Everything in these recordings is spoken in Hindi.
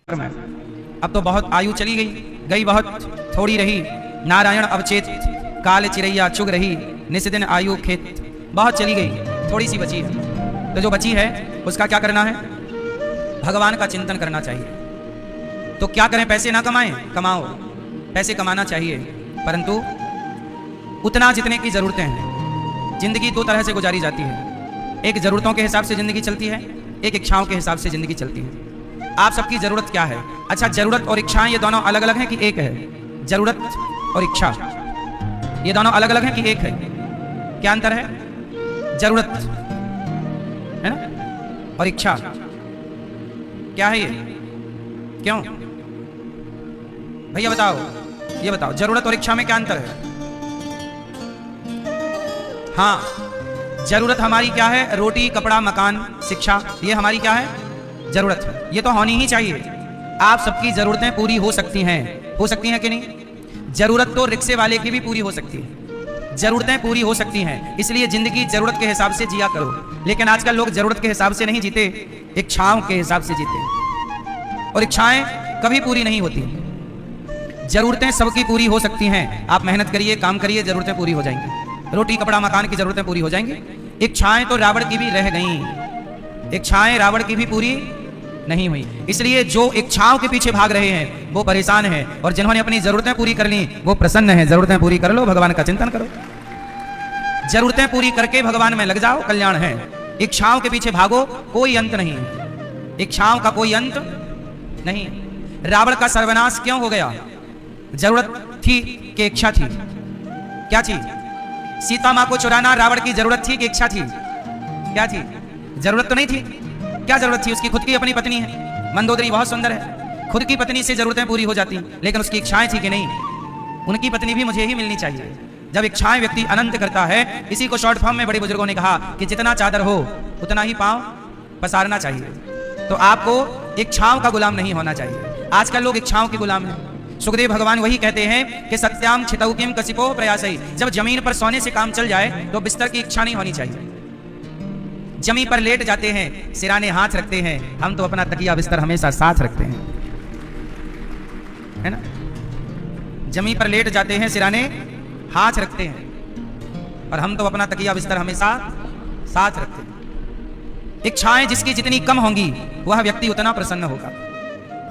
में। अब तो बहुत आयु चली गई बहुत थोड़ी रही, नारायण अवचेत, काल चिरैया चुग रही, निस्दिन आयु खेत। बहुत चली गई, थोड़ी सी बची है। तो जो बची है उसका क्या करना है? भगवान का चिंतन करना चाहिए। तो क्या करें? पैसे ना कमाएं? कमाओ, पैसे कमाना चाहिए, परंतु उतना जितने की ज़रूरतें हैं। जिंदगी दो तरह से गुजारी जाती है, एक ज़रूरतों के हिसाब से ज़िंदगी चलती है, एक इच्छाओं के हिसाब से ज़िंदगी चलती है। आप सबकी ज़रूरत क्या है? अच्छा, ज़रूरत और इच्छाएं ये दोनों अलग अलग हैं कि एक है? ज़रूरत और इच्छा ये दोनों अलग अलग हैं कि एक है? क्या अंतर है? ज़रूरत है ना, और इच्छा क्या है? ये क्यों भैया बताओ, ये बताओ, ज़रूरत और इच्छा में क्या अंतर है? हाँ, ज़रूरत हमारी क्या है? रोटी, कपड़ा, मकान, शिक्षा, ये हमारी क्या है? ज़रूरत है। ये तो होनी ही चाहिए। आप सबकी ज़रूरतें पूरी हो सकती हैं कि नहीं? ज़रूरत तो रिक्शे वाले की भी पूरी हो सकती है, ज़रूरतें पूरी हो सकती हैं। इसलिए ज़िंदगी ज़रूरत के हिसाब से जिया करो। लेकिन आजकल लोग ज़रूरत के हिसाब से नहीं जीते, इच्छाओं के हिसाब से जीते, और इच्छाएं कभी पूरी नहीं होती। ज़रूरतें सबकी पूरी हो सकती हैं। आप मेहनत करिए, काम करिए, ज़रूरतें पूरी हो जाएंगी। रोटी, कपड़ा, मकान की ज़रूरतें पूरी हो जाएंगी। इच्छाएं तो रावण की भी रह गईं, इच्छाएं रावण की भी पूरी नहीं हुई। इसलिए जो इच्छाओं के पीछे भाग रहे हैं वो परेशान हैं, और जिन्होंने अपनी ज़रूरतें पूरी कर ली वो प्रसन्न हैं। ज़रूरतें पूरी कर लो, भगवान का चिंतन करो, ज़रूरतें पूरी करके भगवान में लग जाओ, कल्याण है। इच्छाओं के पीछे भागो, कोई अंत नहीं है, इच्छाओं का कोई अंत नहीं। रावण का सर्वनाश क्यों हो गया? जरूरत थी कि इच्छा थी? क्या थी? सीता मां को चुराना रावण की जरूरत थी कि इच्छा थी? क्या थी? जरूरत तो नहीं थी। क्या जरूरत थी? उसकी खुद की अपनी पत्नी है, मंदोदरी बहुत सुंदर है, खुद की पत्नी से जरूरतें पूरी हो जाती, लेकिन उसकी इच्छाएं थी कि नहीं? उनकी पत्नी भी मुझे ही मिलनी चाहिए। जब इच्छाएं व्यक्ति अनंत करता है, इसी को शॉर्ट फॉर्म में बड़े बुजुर्गों ने कहा कि जितना चादर हो उतना ही पांव पसारना चाहिए। तो आपको इच्छाओं का गुलाम नहीं होना चाहिए। आजकल लोग इच्छाओं के गुलाम हैं। सुखदेव भगवान वही कहते हैं कि सत्याम छितौ किम कसिपो प्रयासई। जब जमीन पर सोने से काम चल जाए तो बिस्तर की इच्छा नहीं होनी चाहिए। जमीन पर लेट जाते हैं, सिराने हाथ रखते हैं, हम तो अपना तकिया बिस्तर हमेशा साथ रखते हैं, है ना? जमीन पर लेट जाते हैं, सिराने हाथ रखते हैं, और हम तो अपना तकिया बिस्तर हमेशा साथ रखते हैं। इच्छाएं जिसकी जितनी कम होंगी वह व्यक्ति उतना प्रसन्न होगा।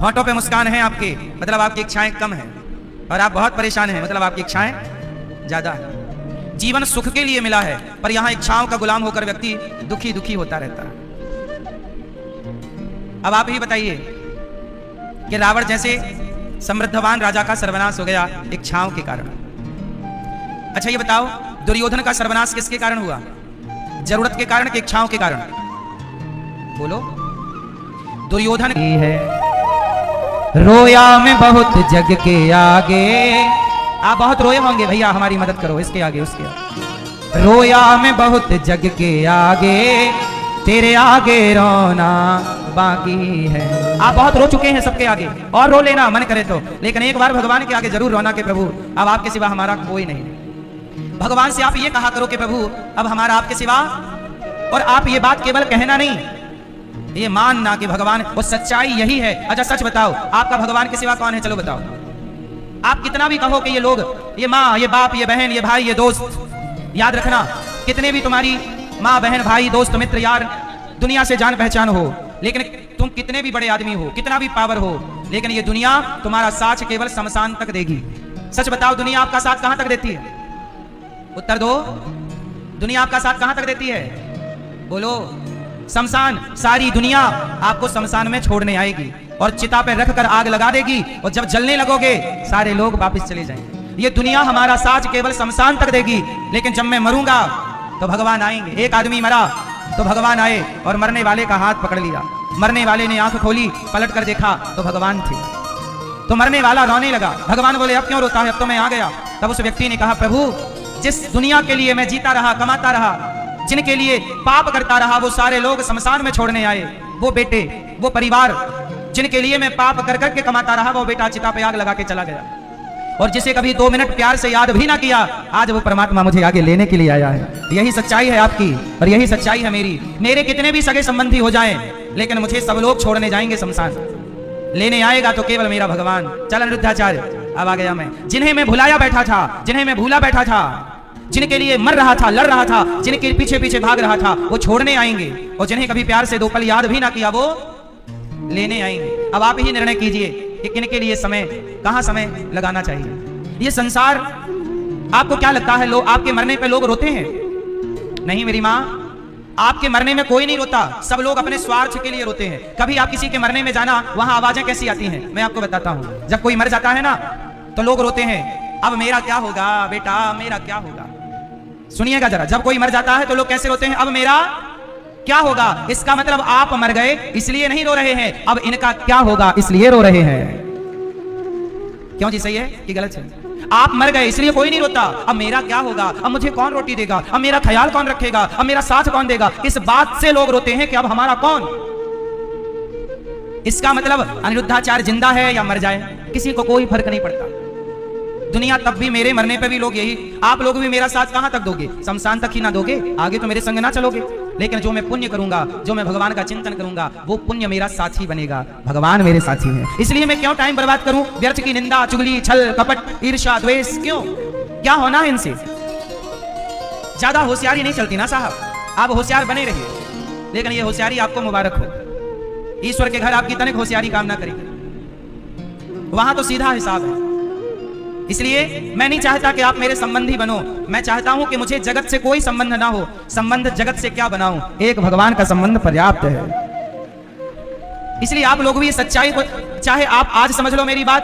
होठों पे मुस्कान है आपके, मतलब आपकी इच्छाएं कम हैं, और आप बहुत परेशान हैं, मतलब आपकी इच्छाएं ज्यादा है। जीवन सुख के लिए मिला है, पर यहां इच्छाओं का गुलाम होकर व्यक्ति दुखी दुखी होता रहता है। अब आप ही बताइए कि रावण जैसे समृद्धवान राजा का सर्वनाश हो गया इच्छाओं के कारण। अच्छा ये बताओ, दुर्योधन का सर्वनाश किसके कारण हुआ? जरूरत के कारण कि इच्छाओं के कारण? बोलो। दुर्योधन की है रोया में बहुत जग के आगे। आप बहुत रोए होंगे, भैया हमारी मदद करो, इसके आगे उसके आगे। रोया में बहुत जग के आगे, तेरे आगे रोना बाकी है। आप बहुत रो चुके हैं सबके आगे, और रो लेना मन करे तो, लेकिन एक बार भगवान के आगे जरूर रोना कि प्रभु अब आपके सिवा हमारा कोई नहीं। भगवान से आप ये कहा करो कि प्रभु अब हमारा आपके सिवा, और आप ये बात केवल कहना नहीं, ये मानना कि भगवान, वो सच्चाई यही है। अच्छा सच बताओ, आपका भगवान के सिवा कौन है? चलो बताओ। आप कितना भी कहो कि ये लोग, ये माँ, ये बाप, ये बहन, ये भाई, ये दोस्त, याद रखना कितने भी तुम्हारी माँ, बहन, भाई, दोस्त, मित्र, यार दुनिया से जान पहचान हो, लेकिन तुम कितने भी बड़े आदमी हो, कितना भी पावर हो, लेकिन ये दुनिया तुम्हारा साथ केवल शमशान तक देगी। सच बताओ, दुनिया आपका साथ कहां तक देती है? उत्तर दो। दुनिया आपका साथ कहां तक देती है? बोलो। शमशान। सारी दुनिया आपको शमशान में छोड़ने आएगी और चिता पे रखकर आग लगा देगी, और जब जलने लगोगे सारे लोग वापस चले जाएंगे। ये दुनिया हमारा साथ केवल शमशान तक देगी, लेकिन जब मैं मरूंगा तो भगवान आएंगे। एक आदमी मरा तो भगवान आए और मरने वाले का हाथ पकड़ लिया। मरने वाले ने आंख खोली, पलट कर देखा तो भगवान थे। तो मरने वाला रोने लगा। भगवान बोले अब क्यों रोता है? अब तो मैं आ गया। तब उस व्यक्ति ने कहा प्रभु जिस दुनिया के लिए मैं जीता रहा, कमाता रहा, जिनके लिए पाप करता रहा, वो सारे लोग शमशान में छोड़ने आए। वो बेटे, वो परिवार जिनके लिए मैं पाप कर करके कमाता रहा, वो बेटा चिता पे आग लगा के चला गया। और जिसे कभी 2 मिनट प्यार से याद भी ना किया, आज वो परमात्मा मुझे आगे लेने के लिए आया है। यही सच्चाई है आपकी और यही सच्चाई है मेरी। मेरे कितने भी सगे संबंधी हो जाएं, लेकिन मुझे सब लोग छोड़ने जाएंगे शमशान। लेने आएगा तो केवल मेरा भगवान। चल अनिरुद्धाचार्य, अब आ गया मैं। जिन्हें मैं भुलाया बैठा था, जिन्हें मैं भूला बैठा था, जिनके लिए मर रहा था, लड़ रहा था, जिनके पीछे पीछे भाग रहा था, वो छोड़ने आएंगे। और जिन्हें कभी प्यार से 2 पल याद भी ना किया, वो लेने आएंगे। अब आप ही निर्णय कीजिए कि किनके लिए समय, कहां समय लगाना चाहिए। ये संसार, आपको क्या लगता है लोग, आपके मरने पे लोग रोते हैं? नहीं मेरी मां, आपके मरने में कोई नहीं रोता। सब लोग अपने स्वार्थ के लिए रोते हैं। कभी आप किसी के मरने में जाना, वहां आवाजें कैसी आती हैं, मैं आपको बताता हूं। जब कोई मर जाता है ना, तो लोग रोते हैं, अब मेरा क्या होगा बेटा, मेरा क्या होगा। सुनिएगा जरा, जब कोई मर जाता है तो लोग कैसे रोते हैं, अब मेरा क्या होगा। इसका मतलब आप मर गए इसलिए नहीं रो रहे हैं, अब इनका क्या होगा इसलिए रो रहे हैं। क्यों जी, सही है कि गलत है? आप मर गए इसलिए कोई नहीं रोता, अब मेरा क्या होगा, अब मुझे कौन रोटी देगा, अब मेरा ख्याल कौन रखेगा, अब मेरा साथ कौन देगा। इस बात से लोग रोते हैं कि अब हमारा कौन। इसका मतलब अनिरुद्धाचार्य जिंदा है या मर जाए, किसी को कोई फर्क नहीं पड़ता। दुनिया तब भी, मेरे मरने पे भी लोग यही, आप लोग भी मेरा साथ कहां तक दोगे, शमशान तक ही ना दोगे, आगे तो मेरे संग ना चलोगे। लेकिन जो मैं पुण्य करूंगा, जो मैं भगवान का चिंतन करूंगा, वो पुण्य मेरा साथी बनेगा, भगवान मेरे साथी है। इसलिए मैं क्यों टाइम बर्बाद करूं व्यर्थ की निंदा, चुगली, छल, कपट, ईर्ष्या, द्वेष, क्यों, क्या होना है इनसे। ज्यादा होशियारी नहीं चलती ना साहब, आप होशियार बने रहिए, लेकिन ये होशियारी आपको मुबारक हो। ईश्वर के घर आपकी तनिक होशियारी काम ना करेगी, वहां तो सीधा हिसाब है। इसलिए मैं नहीं चाहता कि आप मेरे संबंधी बनो, मैं चाहता हूं कि मुझे जगत से कोई संबंध ना हो। संबंध जगत से क्या बनाऊं, एक भगवान का संबंध पर्याप्त है। इसलिए आप लोग भी सच्चाई को, चाहे आप आज समझ लो मेरी बात,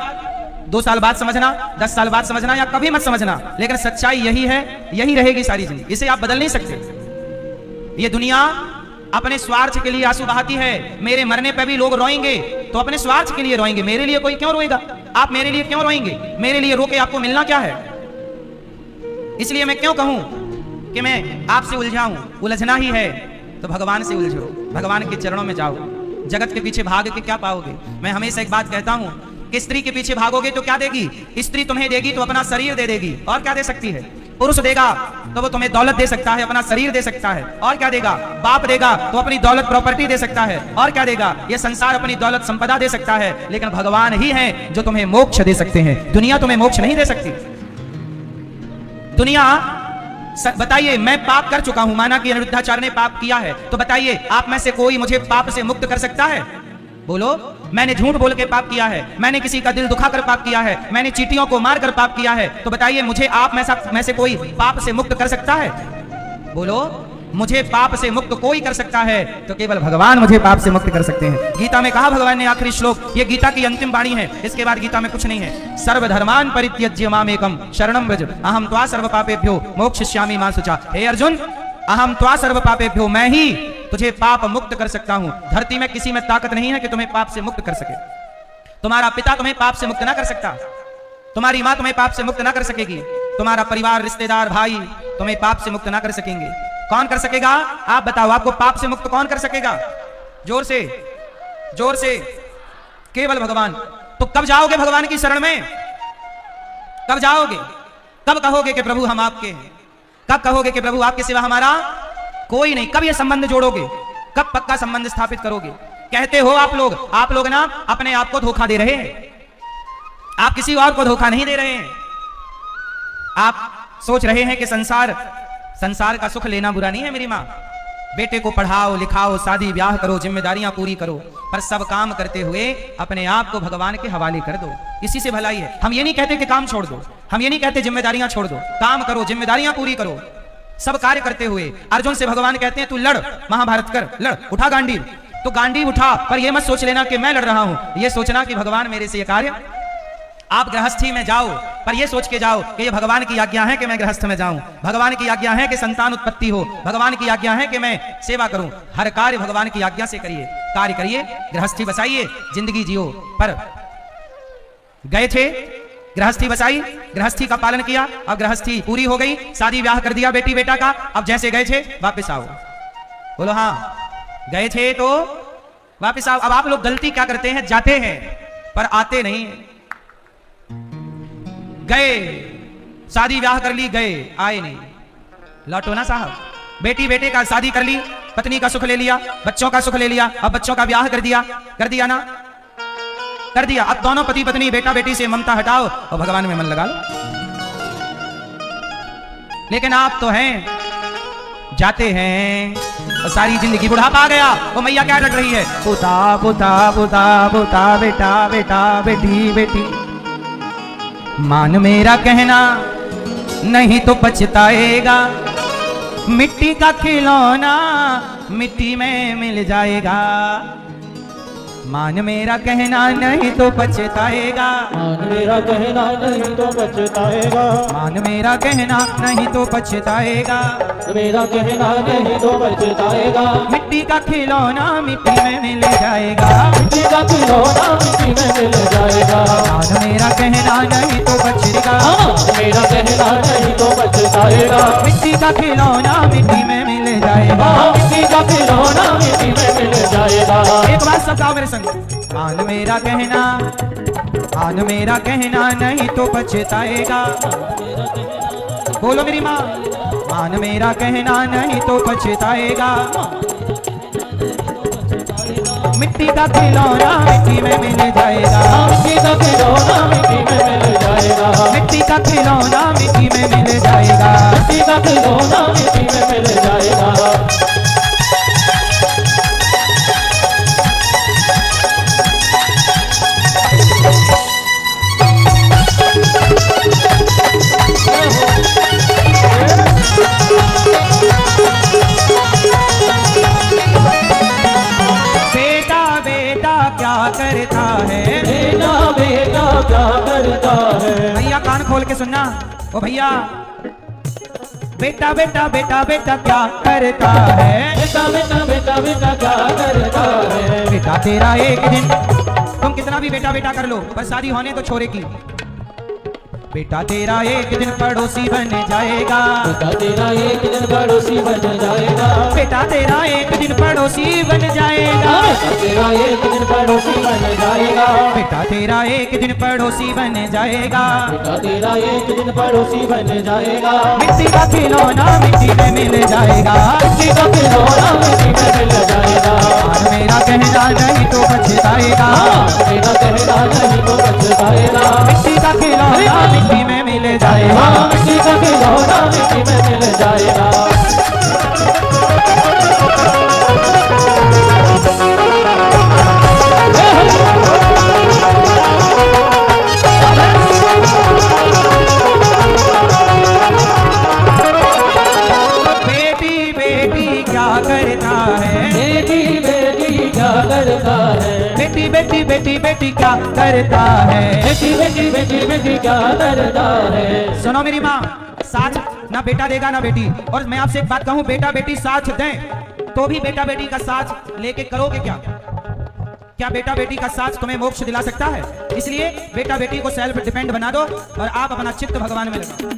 2 साल बाद समझना, 10 साल बाद समझना, या कभी मत समझना, लेकिन सच्चाई यही है, यही रहेगी सारी जिंदगी, इसे आप बदल नहीं सकते। ये दुनिया अपने स्वार्थ के लिए आंसू बहाती है। मेरे मरने पे भी लोग रोएंगे तो अपने स्वार्थ के लिए रोएंगे, मेरे लिए कोई क्यों रोएगा। आप मेरे लिए क्यों रोएंगे, मेरे लिए रो के आपको मिलना क्या है। इसलिए मैं क्यों कहूं कि मैं आपसे उलझाऊं, उलझना ही है तो भगवान से उलझो, भगवान के चरणों में जाओ। जगत के पीछे भाग के क्या पाओगे। मैं हमेशा एक बात कहता हूं कि स्त्री के पीछे भागोगे तो क्या देगी, स्त्री तुम्हें देगी तो अपना शरीर दे देगी, और क्या दे सकती है। पुरुष देगा तो वो तुम्हें दौलत दे सकता है, अपना शरीर दे सकता है, और क्या देगा। बाप देगा तो अपनी दौलत प्रॉपर्टी दे सकता है, और क्या देगा। ये संसार अपनी दौलत संपदा दे सकता है, लेकिन भगवान ही हैं जो तुम्हें मोक्ष दे सकते हैं। दुनिया तुम्हें मोक्ष नहीं दे सकती। दुनिया, बताइए, मैं पाप कर चुका हूं, माना कि अनिरुद्धाचार्य ने पाप किया है, तो बताइए आप में से कोई मुझे पाप से मुक्त कर सकता है। बोलो, मैंने झूठ बोल के पाप किया है, मैंने किसी का दिल दुखाकर पाप किया है, मैंने चींटियों को मारकर पाप किया है, तो बताइए मुझे आप में से कोई पाप से मुक्त कर सकता है। बोलो, मुझे पाप से मुक्त कोई कर सकता है तो केवल भगवान मुझे पाप से मुक्त कर सकते हैं। गीता में कहा भगवान ने, आखिरी श्लोक, ये गीता की अंतिम वाणी है, इसके बाद गीता में कुछ नहीं है। सर्वधर्मान परित्यज्य मामेकम शरणं व्रज अहम त्वा सर्व पापेभ्यो मोक्षयिष्यामि मा शुचा। हे अर्जुन, अहम त्वा सर्व पापेभ्यो, मैं ही तुझे पाप मुक्त कर सकता हूं। धरती में किसी में ताकत नहीं है कि तुम्हें पाप से मुक्त कर सके। तुम्हारा पिता तुम्हें पाप से मुक्त ना कर सकता, तुम्हारी मां तुम्हें पाप से मुक्त ना कर सकेगी, तुम्हारा परिवार, रिश्तेदार, भाई तुम्हें पाप से मुक्त ना कर सकेंगे। कौन कर सकेगा, आप बताओ, आपको पाप से मुक्त कौन कर सकेगा। जोर से, जोर से, केवल भगवान। तो कब जाओगे भगवान की शरण में, कब जाओगे, कब कहोगे कि प्रभु हम आपके हैं, कब कहोगे कि प्रभु आपके सिवा हमारा कोई नहीं, कब ये संबंध जोड़ोगे, कब पक्का संबंध स्थापित करोगे। कहते हो आप लोग ना अपने आप को धोखा दे रहे हैं, आप किसी और को धोखा नहीं दे रहे हैं। आप सोच रहे हैं कि संसार का सुख लेना बुरा नहीं है। मेरी माँ, बेटे को पढ़ाओ लिखाओ, शादी ब्याह करो, जिम्मेदारियां पूरी करो, पर सब काम करते हुए अपने आप को भगवान के हवाले कर दो, इसी से भलाई है। हम ये नहीं कहते कि काम छोड़ दो, हम ये नहीं कहते जिम्मेदारियां छोड़ दो, काम करो, जिम्मेदारियां पूरी करो, सब कार्य करते हुए। अर्जुन से भगवान कहते हैं तू लड़, महाभारत कर, लड़, उठा गांडीव, तो गांडीव उठा, पर यह मत सोच लेना कि मैं लड़ रहा हूं, यह सोचना कि भगवान मेरे से यह कार्य। आप गृहस्थी में जाओ, पर यह सोच के जाओ कि यह भगवान की आज्ञा है कि मैं गृहस्थ में जाऊं, भगवान की आज्ञा है कि संतान उत्पत्ति हो, भगवान की आज्ञा है कि मैं सेवा करूं। हर कार्य भगवान की आज्ञा से करिए, कार्य करिए, गृहस्थी बसाइए, जिंदगी जियो। पर गए थे, गृहस्थी बसाई, गृहस्थी का पालन किया, अब गृहस्थी पूरी हो गई, शादी ब्याह कर दिया बेटी बेटा का, अब जैसे गए थे वापस आओ। बोलो हाँ, गए थे तो वापस आओ। अब आप लोग गलती क्या करते हैं, जाते हैं पर आते नहीं। गए, शादी ब्याह कर ली, गए, आए नहीं, लौटो ना साहब। बेटी बेटे का शादी कर ली, पत्नी का सुख ले लिया, बच्चों का सुख ले लिया, अब बच्चों का ब्याह कर दिया ना, कर दिया। अब दोनों पति पत्नी बेटा बेटी से ममता हटाओ और भगवान में मन लगा लो। लेकिन आप तो हैं, जाते हैं और सारी जिंदगी बुढ़ापा आ गया। वो मैया क्या डट रही है, पुता पुता पुता पुता, बेटा बेटा बेटी बेटी। मान मेरा कहना नहीं तो पछताएगा, मिट्टी का खिलौना मिट्टी में मिल जाएगा। मान मेरा कहना नहीं तो पछताएगा, मान मेरा कहना नहीं तो पछताएगा, मान मेरा कहना नहीं तो पछताएगा, मेरा कहना नहीं तो पछताएगा। मिट्टी का खिलौना मिट्टी में मिल जाएगा, मिट्टी का खिलौना मिट्टी में मिल जाएगा। मान मेरा कहना नहीं तो पछताएगा, मेरा कहना नहीं तो पछताएगा। मिट्टी का खिलौना मिट्टी में मिल जाएगा, मिट्टी का खिलौना मिट्टी में मिल जाएगा। एक बात सब गाओ मेरे संग। मान मेरा कहना, मान मेरा कहना नहीं तो पछताएगा। बोलो मेरी माँ, मान मेरा कहना नहीं तो पछताएगा। मिट्टी का खिलौना मिट्टी में मिल जाएगा, मिट्टी का खिलौना मिट्टी में मिल जाएगा। मिट्टी का खिलौना मिट्टी में मिल जाएगा, मिट्टी का खिलौना मिट्टी में मिल जाएगा। बेटा बेटा क्या करता है, बेटा बेटा क्या करता है। भैया कान खोल के सुनना। ओ भैया, बेटा बेटा बेटा बेटा क्या करता है, बेटा बेटा बेटा बेटा क्या करता है। बेटा तेरा एक दिन, तुम कितना भी बेटा बेटा कर लो, बस शादी होने तो छोरे की। बेटा तेरा एक दिन पड़ोसी बन जाएगा, बेटा तेरा एक दिन पड़ोसी बन जाएगा। बेटा तेरा एक दिन पड़ोसी बन जाएगा, बेटा तेरा एक दिन पड़ोसी बन जाएगा। बेटा तेरा एक दिन पड़ोसी बन जाएगा। बेटा तेरा एक दिन पड़ोसी बन जाएगा। मिट्टी का खिलौना मिट्टी में मिल जाएगा, मिट्टी का खिलौना मिट्टी में मिल जाएगा। और मेरा कहना नहीं तो पछताएगा, मेरा कहना नहीं तो पछताएगा। मिट्टी का खिलौना मिट्टी में मिल जाएगा। मिट्टी का खिलौना मिट्टी में मिल जाएगा। बेटी बेटी क्या करता है, बेटी बेटी क्या करता है। बेटी बेटी बेटी बेटी क्या करता है। बेटी बेटी बेटी बेटी क्या करता है। सुनो मेरी माँ, साथ ना बेटा देगा ना बेटी। और मैं आपसे एक बात कहूँ, बेटा बेटी साथ दें तो भी बेटा बेटी का साथ लेके करोगे क्या? क्या बेटा बेटी का साथ तुम्हें मोक्ष दिला सकता है? इसलिए बेटा बेटी को सेल्फ डिपेंड बना दो और आप अपना चित्त भगवान में लगाओ।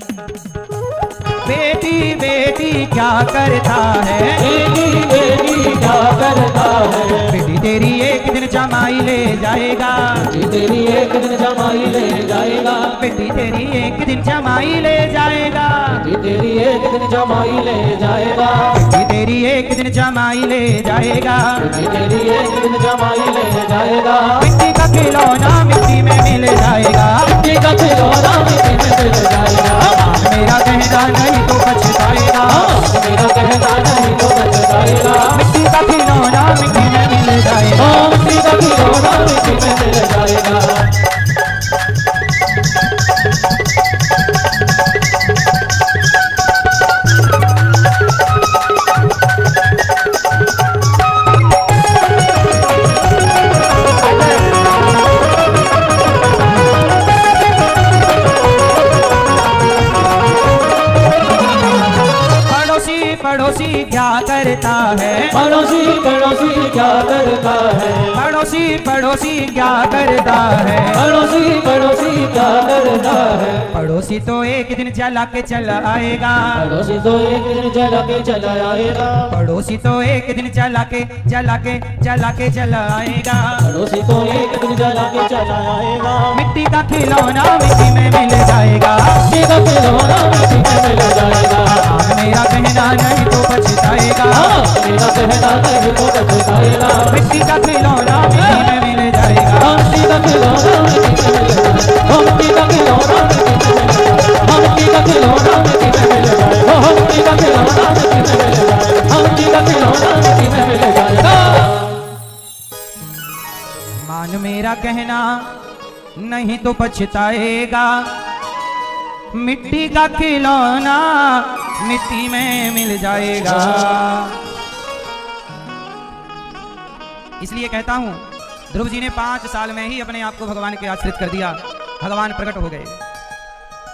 बेटी बेटी क्या करता है, बेटी बेटी क्या करता है। बेटी तेरी एक दिन जमाई ले जाएगा, बेटी तेरी एक दिन जमाई ले जाएगा। बेटी तेरी एक दिन जमाई ले जाएगा, बेटी तेरी एक दिन जमाई ले जाएगा। बेटी तेरी एक दिन जमाई ले जाएगा। बेटी तेरी एक दिन जमाई ले जाएगा। मिट्टी का खिलौना मिट्टी में मिल जाएगा, मिट्टी का खिलौना मिट्टी में मिल जाएगा। मेरा कहना नहीं तो पछताएगा, मेरा कहना नहीं तो पछताएगा। मिट्टी का खिलौना मिट्टी में मिल जाएगा। मिट्टी का खिलौना मिट्टी में मिल जाएगा। पड़ोसी क्या करता है, पड़ोसी पड़ोसी क्या करता है। पड़ोसी पड़ोसी क्या करता है, पड़ोसी पड़ोसी क्या करता है। पड़ोसी तो एक दिन जला के चला आएगा, पड़ोसी तो एक दिन जला के चला आएगा। पड़ोसी तो एक दिन जला के चला आएगा। पड़ोसी तो एक दिन जला के चला आएगा। मिट्टी का खिलौना मिट्टी में मिल जाएगा, मिट्टी का खिलौना मिट्टी में मिल जाएगा। मेरा कहना नहीं तो पछताएगा, मेरा कहना नहीं तो पछताएगा। मिट्टी का खिलौना मिट्टी में मिल जाएगा। मिट्टी का खिलौना क्या कहना, नहीं तो पछताएगा। मिट्टी का खिलौना मिट्टी में मिल जाएगा। इसलिए कहता हूं, ध्रुव जी ने 5 साल में ही अपने आप को भगवान के आश्रित कर दिया। भगवान प्रकट हो गए।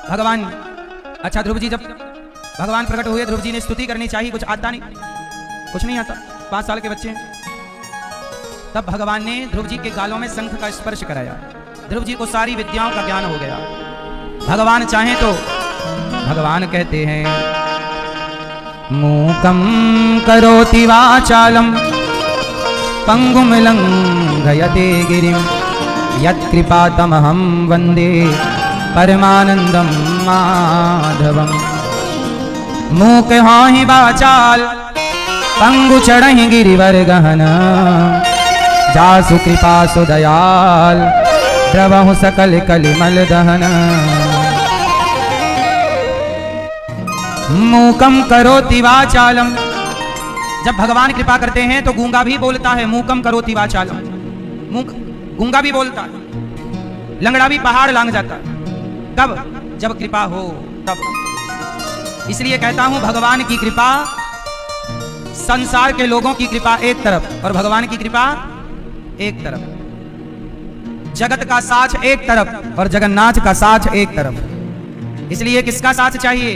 भगवान, अच्छा ध्रुव जी जब भगवान प्रकट हुए, ध्रुव जी ने स्तुति करनी चाहिए, कुछ आता नहीं, कुछ नहीं आता, 5 साल के बच्चे। तब भगवान ने ध्रुव जी के गालों में शंख का स्पर्श कराया। ध्रुव जी को सारी विद्याओं का ज्ञान हो गया। भगवान चाहें तो, भगवान कहते हैं, मूकं करोति वाचालम पंगुम लंघयते गिरिम यत्कृपातमहं वंदे परमानंदम माधवम। मूक हाहि वाचाल पंगु चढ़हि गिरिवर गहन, जासु कृपा सुदयाल द्रवहु सकल कलिमल दहन। मूकम करोति वाचालम, जब भगवान कृपा करते हैं तो गूंगा भी बोलता है। मूकम करोति वाचालम, गूंगा भी बोलता है, लंगड़ा भी पहाड़ लांग जाता है। कब? जब कृपा हो तब। इसलिए कहता हूं, भगवान की कृपा, संसार के लोगों की कृपा एक तरफ और भगवान की कृपा एक तरफ। जगत का साथ एक तरफ और जगन्नाथ का साथ एक तरफ। इसलिए किसका साथ चाहिए?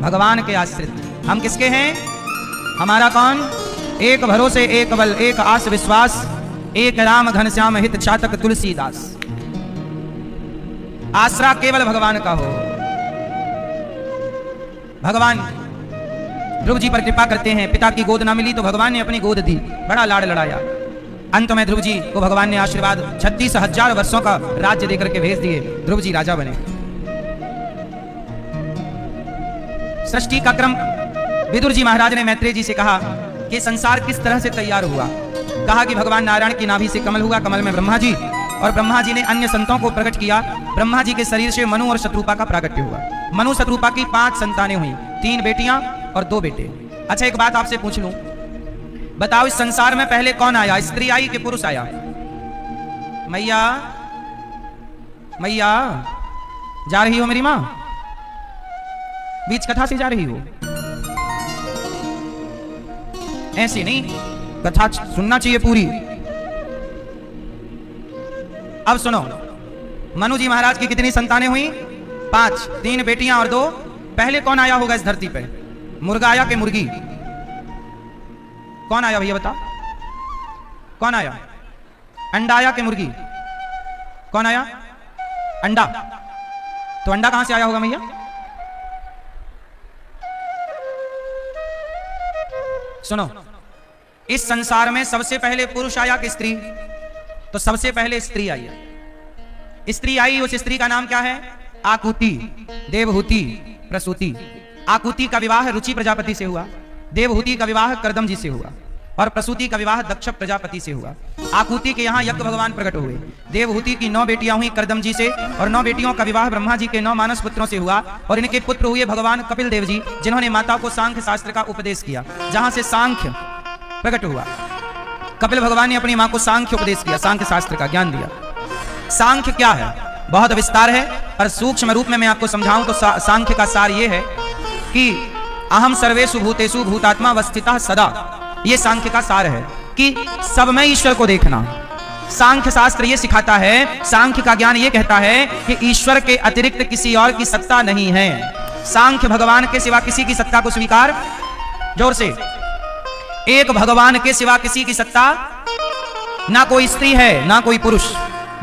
भगवान के आश्रित। हम किसके हैं? हमारा कौन? एक भरोसे एक बल एक आस विश्वास, एक राम घनश्याम हित चातक तुलसीदास। आसरा केवल भगवान का हो। भगवान ध्रुव जी पर कृपा करते हैं। पिता की गोद ना मिली तो भगवान ने अपनी गोद दी, बड़ा लाड़ लड़ाया। अंत में ध्रुव जी को भगवान ने आशीर्वाद 36,000 वर्षों का राज्य देकर के भेज दिए। ध्रुव जी राजा बने। सृष्टि का क्रम विदुर जी महाराज ने मैत्रेय जी से कहा कि संसार किस तरह से तैयार हुआ। कहा कि भगवान नारायण की नाभि से कमल हुआ, कमल में ब्रह्मा जी, और ब्रह्मा जी ने अन्य संतों को प्रकट किया। ब्रह्मा जी के शरीर से मनु और शत्रुपा का प्राकट्य हुआ। मनु शत्रुपा की 5 संतानें हुई, 3 बेटियां और 2 बेटे। अच्छा एक बात आपसे पूछ लूं, बताओ इस संसार में पहले कौन आया? स्त्री आई कि पुरुष आया? मैया, मैया जा रही हो मेरी मां? बीच कथा से जा रही हो? ऐसे नहीं, कथा सुनना चाहिए पूरी। अब सुनो, मनु जी महाराज की कितनी संतानें हुई? 5, 3 बेटियां और 2। पहले कौन आया होगा इस धरती पे? मुर्गा आया कि मुर्गी? कौन आया भैया बताओ? कौन आया? अंडा आया कि मुर्गी? कौन आया? अंडा। तो अंडा कहां से आया होगा भैया? सुनो, इस संसार में सबसे पहले पुरुष आया कि स्त्री? तो सबसे पहले स्त्री आई है। स्त्री आई, उस स्त्री का नाम क्या है? आकुति, देवहूति, प्रसूति। आकुति का विवाह रुचि प्रजापति से हुआ, देवहूति का विवाह कर्दम जी से हुआ और प्रसूति का विवाह दक्ष प्रजापति से हुआ। आकुति के यहाँ यज्ञ भगवान प्रकट हुए। देवहूति की 9 बेटियां हुई कर्दम जी से और 9 बेटियों का विवाह ब्रह्मा जी के 9 मानस पुत्रों से हुआ और इनके पुत्र हुए भगवान कपिल देव जी, जिन्होंने माता को सांख्य शास्त्र का उपदेश किया, जहां से सांख्य प्रकट हुआ। कपिल भगवान ने अपनी मां को सांख्य उपदेश किया, सांख्य शास्त्र का ज्ञान दिया। सांख्य क्या है? बहुत विस्तार है, पर सूक्ष्म रूप में मैं आपको समझाऊं तो सांख्य का सार यह है कि अहम सर्वेषु भूतेषु भूतात्मा अवस्थितः सदा। ये सांख्य का सार है कि सब में ईश्वर को देखना। सांख्य शास्त्र ये सिखाता है, सांख्य का ज्ञान ये कहता है कि ईश्वर के अतिरिक्त किसी और की सत्ता नहीं है। सांख्य भगवान के सिवा किसी की सत्ता को स्वीकार, जोर से, एक भगवान के सिवा किसी की सत्ता, ना कोई स्त्री है ना कोई पुरुष,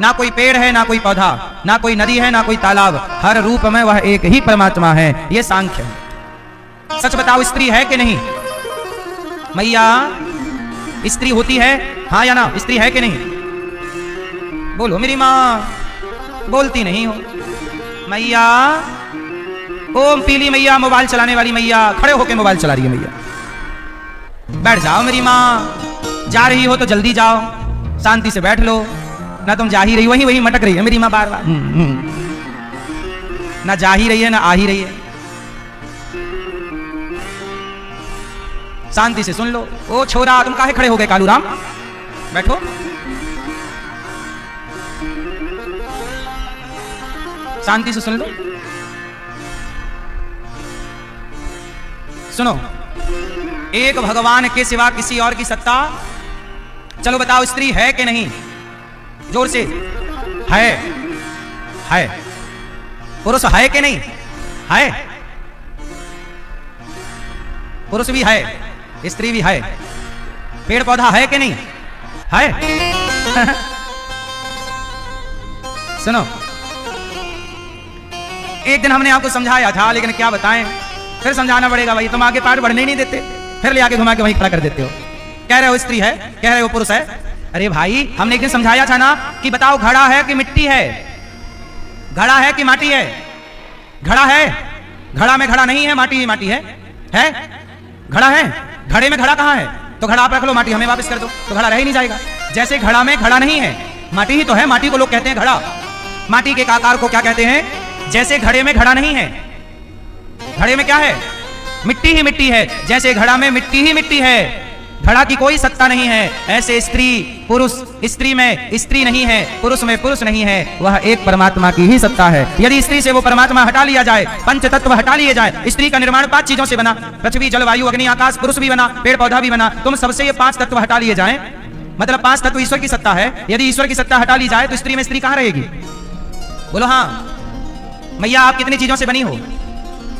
ना कोई पेड़ है ना कोई पौधा, ना कोई नदी है ना कोई तालाब, हर रूप में वह एक ही परमात्मा है। यह सांख्य है। सच बताओ, स्त्री है कि नहीं? मैया, स्त्री होती है? हाँ या ना? स्त्री है कि नहीं? बोलो मेरी माँ, बोलती नहीं हो। मैया, ओम पीली मैया, मोबाइल चलाने वाली मैया, खड़े होके मोबाइल चला रही है मैया। बैठ जाओ मेरी माँ, जा रही हो तो जल्दी जाओ, शांति से बैठ लो। ना तुम जा ही रही, वही मटक रही है मेरी माँ बार बार। ना जा ही रही है ना आ ही रही है। शांति से सुन लो। ओ छोरा, तुम काहे खड़े हो गए? कालू राम, बैठो। शांति से सुन लो। सुनो, एक भगवान के सिवा किसी और की सत्ता, चलो बताओ स्त्री है कि नहीं? जोर से। है। पुरुष है कि नहीं? है। पुरुष भी है, स्त्री भी है। पेड़ पौधा है कि नहीं? है। सुनो, एक दिन हमने आपको समझाया था, लेकिन क्या बताएं, फिर समझाना पड़ेगा भाई, तुम आगे पाठ बढ़ने ही नहीं देते, फिर ले आके घुमा के वहीं खड़ा कर देते हो। कह रहे हो स्त्री है, कह रहे हो पुरुष है। अरे भाई, हमने एक दिन समझाया था ना कि बताओ घड़ा है कि मिट्टी है? घड़ा है कि माटी है? घड़ा है। घड़ा में घड़ा नहीं है, माटी ही माटी है। घड़ा है। घड़े में घड़ा कहाँ है? तो घड़ा आप रख लो, माटी हमें वापस कर दो, तो घड़ा रह ही नहीं जाएगा। जैसे घड़ा में घड़ा नहीं है, माटी ही तो है, माटी को लोग कहते हैं घड़ा। माटी के आकार को क्या कहते हैं? जैसे घड़े में घड़ा नहीं है, घड़े में क्या है? मिट्टी ही मिट्टी है। जैसे घड़ा में मिट्टी ही मिट्टी है, घड़ा की कोई सत्ता नहीं है, ऐसे स्त्री पुरुष, स्त्री में स्त्री नहीं है, पुरुष में पुरुष नहीं है, वह एक परमात्मा की ही सत्ता है। यदि स्त्री से वो परमात्मा हटा लिया जाए, पंच तत्व हटा लिए जाए, स्त्री का निर्माण 5 चीजों से बना, पृथ्वी जल वायु अग्नि आकाश, पुरुष भी बना, पेड़ पौधा भी बना, तुम सबसे ये 5 तत्व हटा लिए जाए, मतलब 5 तत्व ईश्वर की सत्ता है। यदि ईश्वर की सत्ता हटा ली जाए तो स्त्री में स्त्री कहां रहेगी? बोलो हाँ। मैया, आप कितनी चीजों से बनी हो?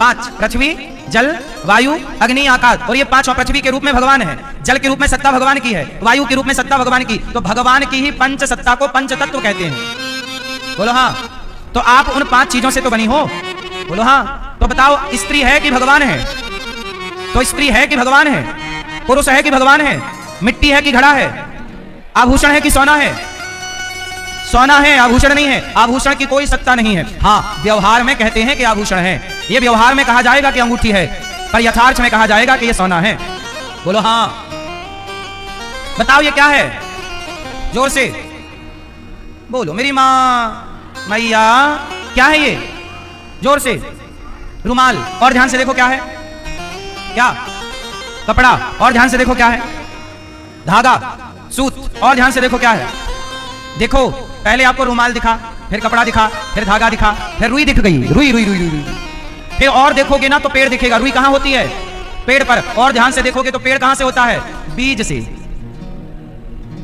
5, पृथ्वी जल वायु अग्नि आकाश, और ये 5 पृथ्वी के रूप में भगवान है, जल के रूप में सत्ता भगवान की है, वायु के रूप में सत्ता भगवान की, तो भगवान की ही पंच सत्ता को पंच तत्व कहते हैं। बोलो हाँ। तो आप उन 5 चीजों से तो बनी हो। बोलो हाँ। तो बताओ, स्त्री है कि भगवान है? तो स्त्री है कि भगवान है? पुरुष है कि भगवान है? मिट्टी है कि घड़ा है? आभूषण है कि सोना है? सोना है, आभूषण नहीं है। आभूषण की कोई सत्ता नहीं है। हाँ, व्यवहार में कहते हैं कि आभूषण है, ये व्यवहार में कहा जाएगा कि अंगूठी है, पर यथार्थ में कहा जाएगा कि ये सोना है। बोलो हाँ। बताओ ये क्या है? जोर से बोलो। मेरी माँ, मैया, क्या है ये? जोर से। रुमाल। और ध्यान से देखो क्या है? क्या? कपड़ा। और ध्यान से देखो क्या है? धागा, सूत। और ध्यान से देखो क्या है? देखो, पहले आपको रुमाल दिखा, फिर कपड़ा दिखा, फिर धागा दिखा, फिर रुई दिख गई, रुई रुई रुई रुई। फिर और देखोगे ना तो पेड़ दिखेगा। रुई कहां होती है? पेड़ पर। और ध्यान से देखोगे तो पेड़ कहां से होता है? बीज से।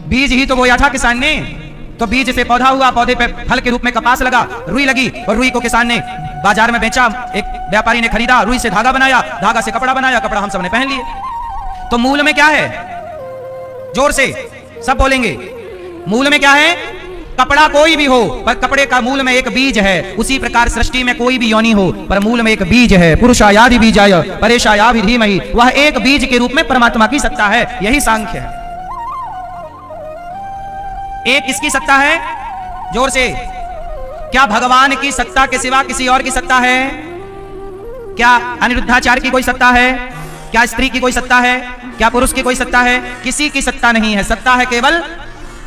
बीज ही तो बोया था किसान ने, तो बीज से पौधा हुआ, पौधे पे फल के रूप में कपास लगा, रुई लगी, और रुई को किसान ने बाजार में बेचा, एक व्यापारी ने खरीदा, रुई से धागा बनाया, धागा से कपड़ा बनाया, कपड़ा हम सबने पहन लिए। तो मूल में क्या है? जोर से सब बोलेंगे। मूल में क्या है? कपड़ा कोई भी हो, पर कपड़े का मूल में एक बीज है। उसी प्रकार सृष्टि में कोई भी योनि हो, पर मूल में एक बीज है। पुरुषायादि बीजाय परेशायाभि धीमहि, वह एक बीज के रूप में परमात्मा की सत्ता है। यही सांख्य है। एक किसकी सत्ता है? जोर से। क्या भगवान की सत्ता के सिवा किसी और की सत्ता है? क्या अनिरुद्धाचार्य की कोई सत्ता है? क्या स्त्री की कोई सत्ता है? क्या पुरुष की कोई सत्ता है? किसी की सत्ता नहीं है। सत्ता है केवल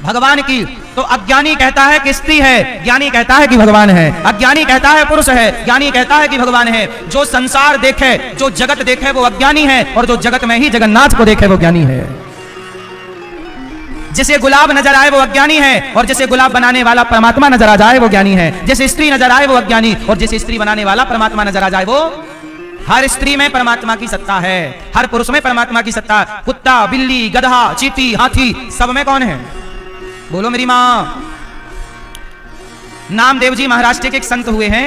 भगवान की। तो अज्ञानी कहता है कि स्त्री है, ज्ञानी कहता है कि भगवान है। अज्ञानी कहता है पुरुष है, ज्ञानी कहता है कि भगवान है। जो संसार देखे, जो जगत देखे, वो अज्ञानी है, और जो जगत में ही जगन्नाथ को देखे, वो ज्ञानी है। जिसे गुलाब नजर आए वो अज्ञानी है, और जिसे गुलाब बनाने वाला परमात्मा नजर आ जाए वो ज्ञानी है। जिसे स्त्री नजर आए वो अज्ञानी, और जिसे स्त्री बनाने वाला परमात्मा नजर आ जाए वो। हर स्त्री में परमात्मा की सत्ता है, हर पुरुष में परमात्मा की सत्ता। कुत्ता, बिल्ली, गधा, चींटी, हाथी, सब में कौन है? बोलो मेरी माँ। नामदेव जी महाराष्ट्र के एक संत हुए हैं।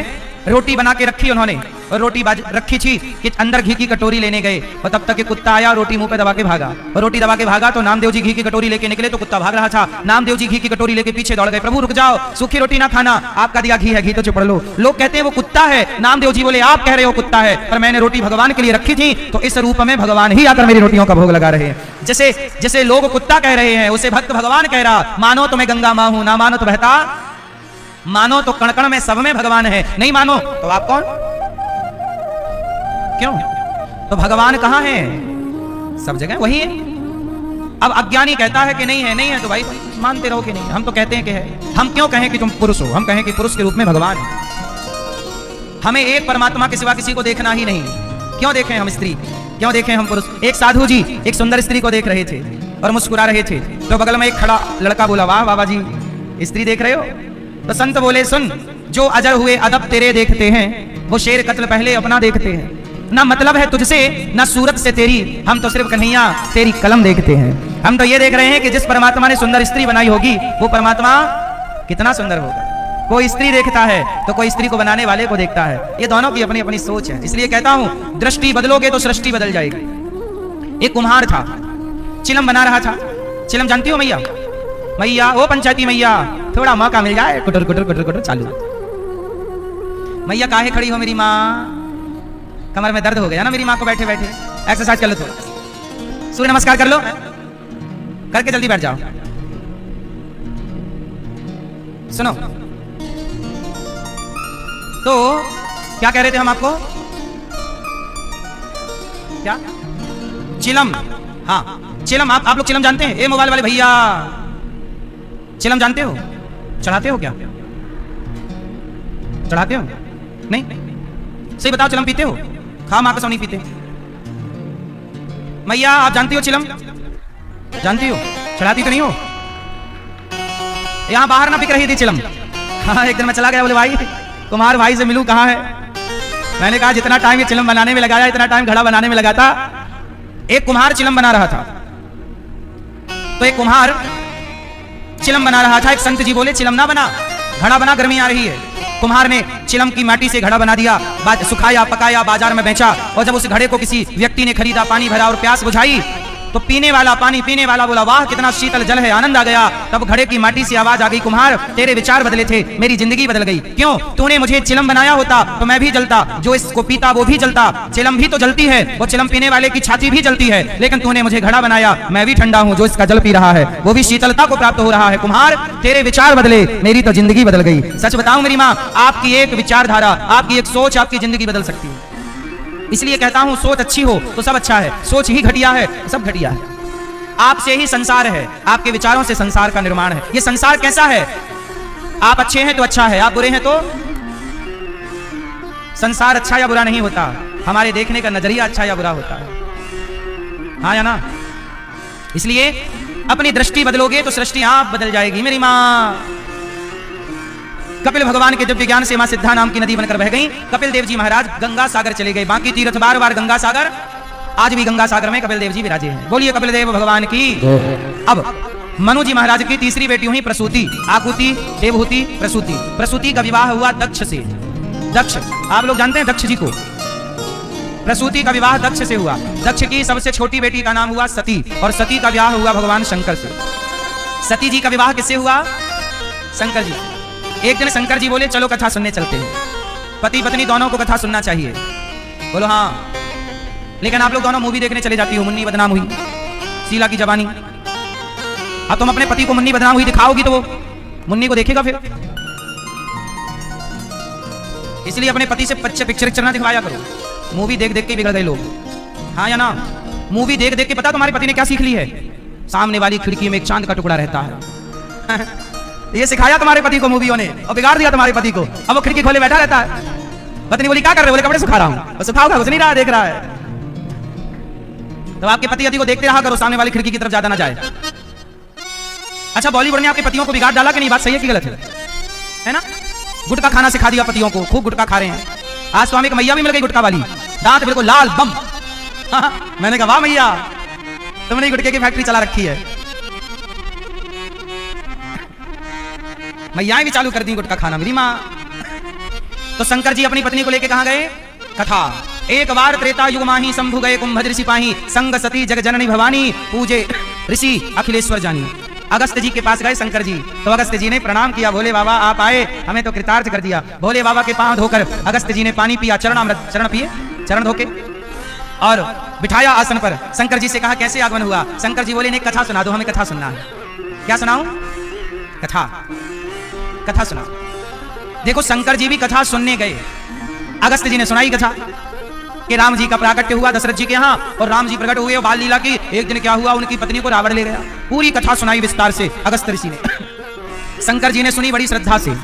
रोटी बना के रखी उन्होंने, और रोटी रखी थी कि अंदर घी की कटोरी लेने गए, और तब तक कुत्ता आया, रोटी मुंह पे दबा के भागा। और रोटी दबा के भागा तो नामदेव जी घी की कटोरी लेके निकले तो कुत्ता भाग रहा था। नामदेव जी घी की कटोरी लेके पीछे दौड़ गए। प्रभु रुक जाओ, सूखी रोटी ना खाना, आपका दिया घी है, घी तो चुपड़ लो। लोग कहते हैं वो कुत्ता है। नामदेव जी बोले आप कह रहे हो कुत्ता है, पर मैंने रोटी भगवान के लिए रखी थी, तो इस रूप में भगवान ही आकर मेरी रोटियों का भोग लगा रहे हैं। जैसे लोग कुत्ता कह रहे हैं, उसे भक्त भगवान कह रहा। मानो तो मैं गंगा माँ हूं, ना मानो तो बहता, मानो तो कण कण में सब में भगवान है, नहीं मानो तो आप कौन? क्यों? तो भगवान कहां है? सब जगह वही है। अब अज्ञानी कहता है कि नहीं है, नहीं है तो भाई मानते रहो कि नहीं। हम तो कहते हैं कि है। हम क्यों कहें कि तुम पुरुष हो? हम कहें कि पुरुष के रूप में भगवान है। हमें एक परमात्मा के सिवा किसी को देखना ही नहीं। क्यों देखें हम स्त्री, क्यों देखें हम पुरुष? एक साधु जी एक सुंदर स्त्री को देख रहे थे और मुस्कुरा रहे थे, तो बगल में एक खड़ा लड़का बोला, वाह बाबा जी, स्त्री देख रहे हो? तो संत बोले, सुन, जो अजर हुए अदब तेरे देखते हैं, वो शेर कत्ल पहले अपना देखते हैं। ना मतलब है तुझसे ना सूरत से तेरी, हम तो सिर्फ कन्हैया तेरी कलम देखते हैं। हम तो ये देख रहे हैं कि जिस परमात्मा ने सुंदर स्त्री बनाई होगी वो परमात्मा कितना सुंदर होगा। कोई स्त्री देखता है तो कोई स्त्री को बनाने वाले को देखता है। ये दोनों की अपनी अपनी सोच है। इसलिए कहता हूं दृष्टि बदलोगे तो सृष्टि बदल जाएगी। एक कुम्हार था, चिलम बना रहा था। चिलम जानती हो मैया? मैया ओ पंचायती मैया, थोड़ा मौका मिल जाए, कुटर कुटर कुटर कुटर चालू। मैया काहे खड़ी हो मेरी माँ? कमर में दर्द हो गया ना मेरी माँ को बैठे बैठे। एक्सरसाइज कर लो, थोड़ा सूर्य नमस्कार कर लो, करके जल्दी बैठ जाओ। सुनो तो क्या कह रहे थे हम आपको? क्या? चिलम। हाँ चिलम, आप लोग चिलम जानते हैं? ए मोबाइल वाले भैया, चिलम जानते हो? चढ़ाते हो क्या? चढ़ाते हो? नहीं? सही बताओ, चिलम पीते हो? खा माँ कसम नहीं पीते। मैया आप जानती हो चिलम? जानती हो? चढ़ाती तो नहीं हो? यहां बाहर ना बिक रही थी चिलम। हाँ एक दिन मैं चला गया, बोले भाई कुमार भाई से मिलूं, कहाँ है? मैंने कहा जितना टाइम ये चिलम बनाने में लगाया इतना टाइम घड़ा बनाने में लगा था। एक कुम्हार चिलम बना रहा था। तो एक कुम्हार चिलम बना रहा था। एक संत जी बोले चिलम ना बना, घड़ा बना, गर्मी आ रही है। कुम्हार ने चिलम की माटी से घड़ा बना दिया, सुखाया पकाया, बाजार में बेचा। और जब उस घड़े को किसी व्यक्ति ने खरीदा, पानी भरा और प्यास बुझाई, तो पीने वाला बोला वाह कितना शीतल जल है, आनंद आ गया। तब घड़े की माटी से आवाज आ गई, कुम्हार तेरे विचार बदले थे, मेरी जिंदगी बदल गई। क्यों? तूने मुझे चिलम बनाया होता तो मैं भी जलता, जो इसको पीता वो भी जलता। चिलम भी तो जलती है, वो चिलम पीने वाले की छाती भी जलती है, लेकिन तूने मुझे घड़ा बनाया, मैं भी ठंडा हूँ, जो इसका जल पी रहा है वो भी शीतलता को प्राप्त हो रहा है। कुम्हार तेरे विचार बदले, मेरी तो जिंदगी बदल गई। सच बताऊं मेरी माँ, आपकी एक विचारधारा, आपकी एक सोच आपकी जिंदगी बदल सकती है। इसलिए कहता हूं सोच अच्छी हो तो सब अच्छा है, सोच ही घटिया है तो सब घटिया है। आपसे ही संसार है, आपके विचारों से संसार का निर्माण है। ये संसार कैसा है? आप अच्छे हैं तो अच्छा है, आप बुरे हैं तो? संसार अच्छा या बुरा नहीं होता, हमारे देखने का नजरिया अच्छा या बुरा होता है। हाँ या ना? इसलिए अपनी दृष्टि बदलोगे तो सृष्टि आप बदल जाएगी मेरी माँ। कपिल भगवान के दिव्य ज्ञान से मां सिद्धा नाम की नदी बनकर बह गई। कपिल देव जी महाराज गंगा सागर चले गए। बाकी तीर्थ बार बार गंगा सागर, आज भी गंगा सागर में कपिल देव जी विराजे हैं। बोलिए कपिल देव भगवान की। अब मनु जी महाराज की तीसरी बेटी हुई प्रसूति, आकुति, देवहूति, प्रसूति। प्रसूति का विवाह हुआ दक्ष से। दक्ष आप लोग जानते हैं दक्ष जी को? प्रसूति का विवाह दक्ष से हुआ। दक्ष की सबसे छोटी बेटी का नाम हुआ सती, और सती का विवाह हुआ भगवान शंकर से। सती जी का विवाह किससे हुआ? शंकर जी। एक दिन शंकर जी बोले चलो कथा सुनने चलते हैं, पति पत्नी दोनों को कथा सुनना चाहिए। बोलो हाँ, लेकिन आप लोग दोनों मूवी देखने चले जाती हो, मुन्नी बदनाम हुई, शीला की जवानी। अब तुम अपने पति को मुन्नी बदनाम हुई दिखाओगी तो वो मुन्नी को देखेगा फिर। इसलिए अपने पति से पिक्चर ना दिखवाया करो। मूवी देख देख के बिगड़ गए लोग। हाँ या ना? मूवी देख देख के पता तुम्हारे पति ने क्या सीख ली है? सामने वाली खिड़की में एक चांद का टुकड़ा रहता है। ये सिखाया तुम्हारे पति को मूवियों ने और बिगाड़ दिया तुम्हारे पति को। अब वो खिड़की खोले बैठा रहता है। पत्नी बोली क्या कर रहे हो? बोले कपड़े सुखा रहा हूं। सुखाओगा? कुछ नहीं रहा, देख रहा है। तो आपके पति यदि को देखते रहा करो, सामने वाली खिड़की की तरफ ज्यादा ना जाए। अच्छा, बॉलीवुड ने आपके पतियों को बिगाड़ डाला कि नहीं? बात सही है कि गलत है ना? गुटखा खाना सिखा दिया पतियों को, खूब गुटखा खा रहे हैं। आज स्वामी की मैया भी मिल गई गुटखा वाली, दांत बिल्कुल लाल बम। मैंने कहा वाह मैया, तुमने गुटखे की फैक्ट्री चला रखी है। मैयाएं भी चालू कर दी गुटखा खाना मेरी माँ। तो शंकर जी अपनी पत्नी को लेके कहां गए? कथा। एक बार त्रेता युग माही शंभु गए कुंभ ऋषि पाही, संग सती जग जननी भवानी, पूजे ऋषि अखिलेश्वर जानी। अगस्त जी के पास गए शंकर जी, तो अगस्त जी ने प्रणाम किया। भोले बाबा आप आए, हमें तो कृतार्थ कर दिया। भोले बाबा के पांव धोकर अगस्त जी ने पानी पिया, चरण पिए, चरण धोके और बिठाया आसन पर। शंकर जी से कहा कैसे आगमन हुआ? शंकर जी बोले एक कथा सुना दो, हमें कथा सुनना है। क्या सुनाऊं? कथा सुना। देखो शंकर जी भी कथा सुनने गए। अगस्त जी ने सुनाई कथा कि राम जी का प्राकट्य हुआ दशरथ जी के यहाँ, और राम जी प्रकट हुए, बाल लीला की। एक दिन क्या हुआ, उनकी पत्नी को रावण ले गया। पूरी कथा सुनाई विस्तार से अगस्त ऋषि ने। शंकर जी ने सुनी बड़ी श्रद्धा से,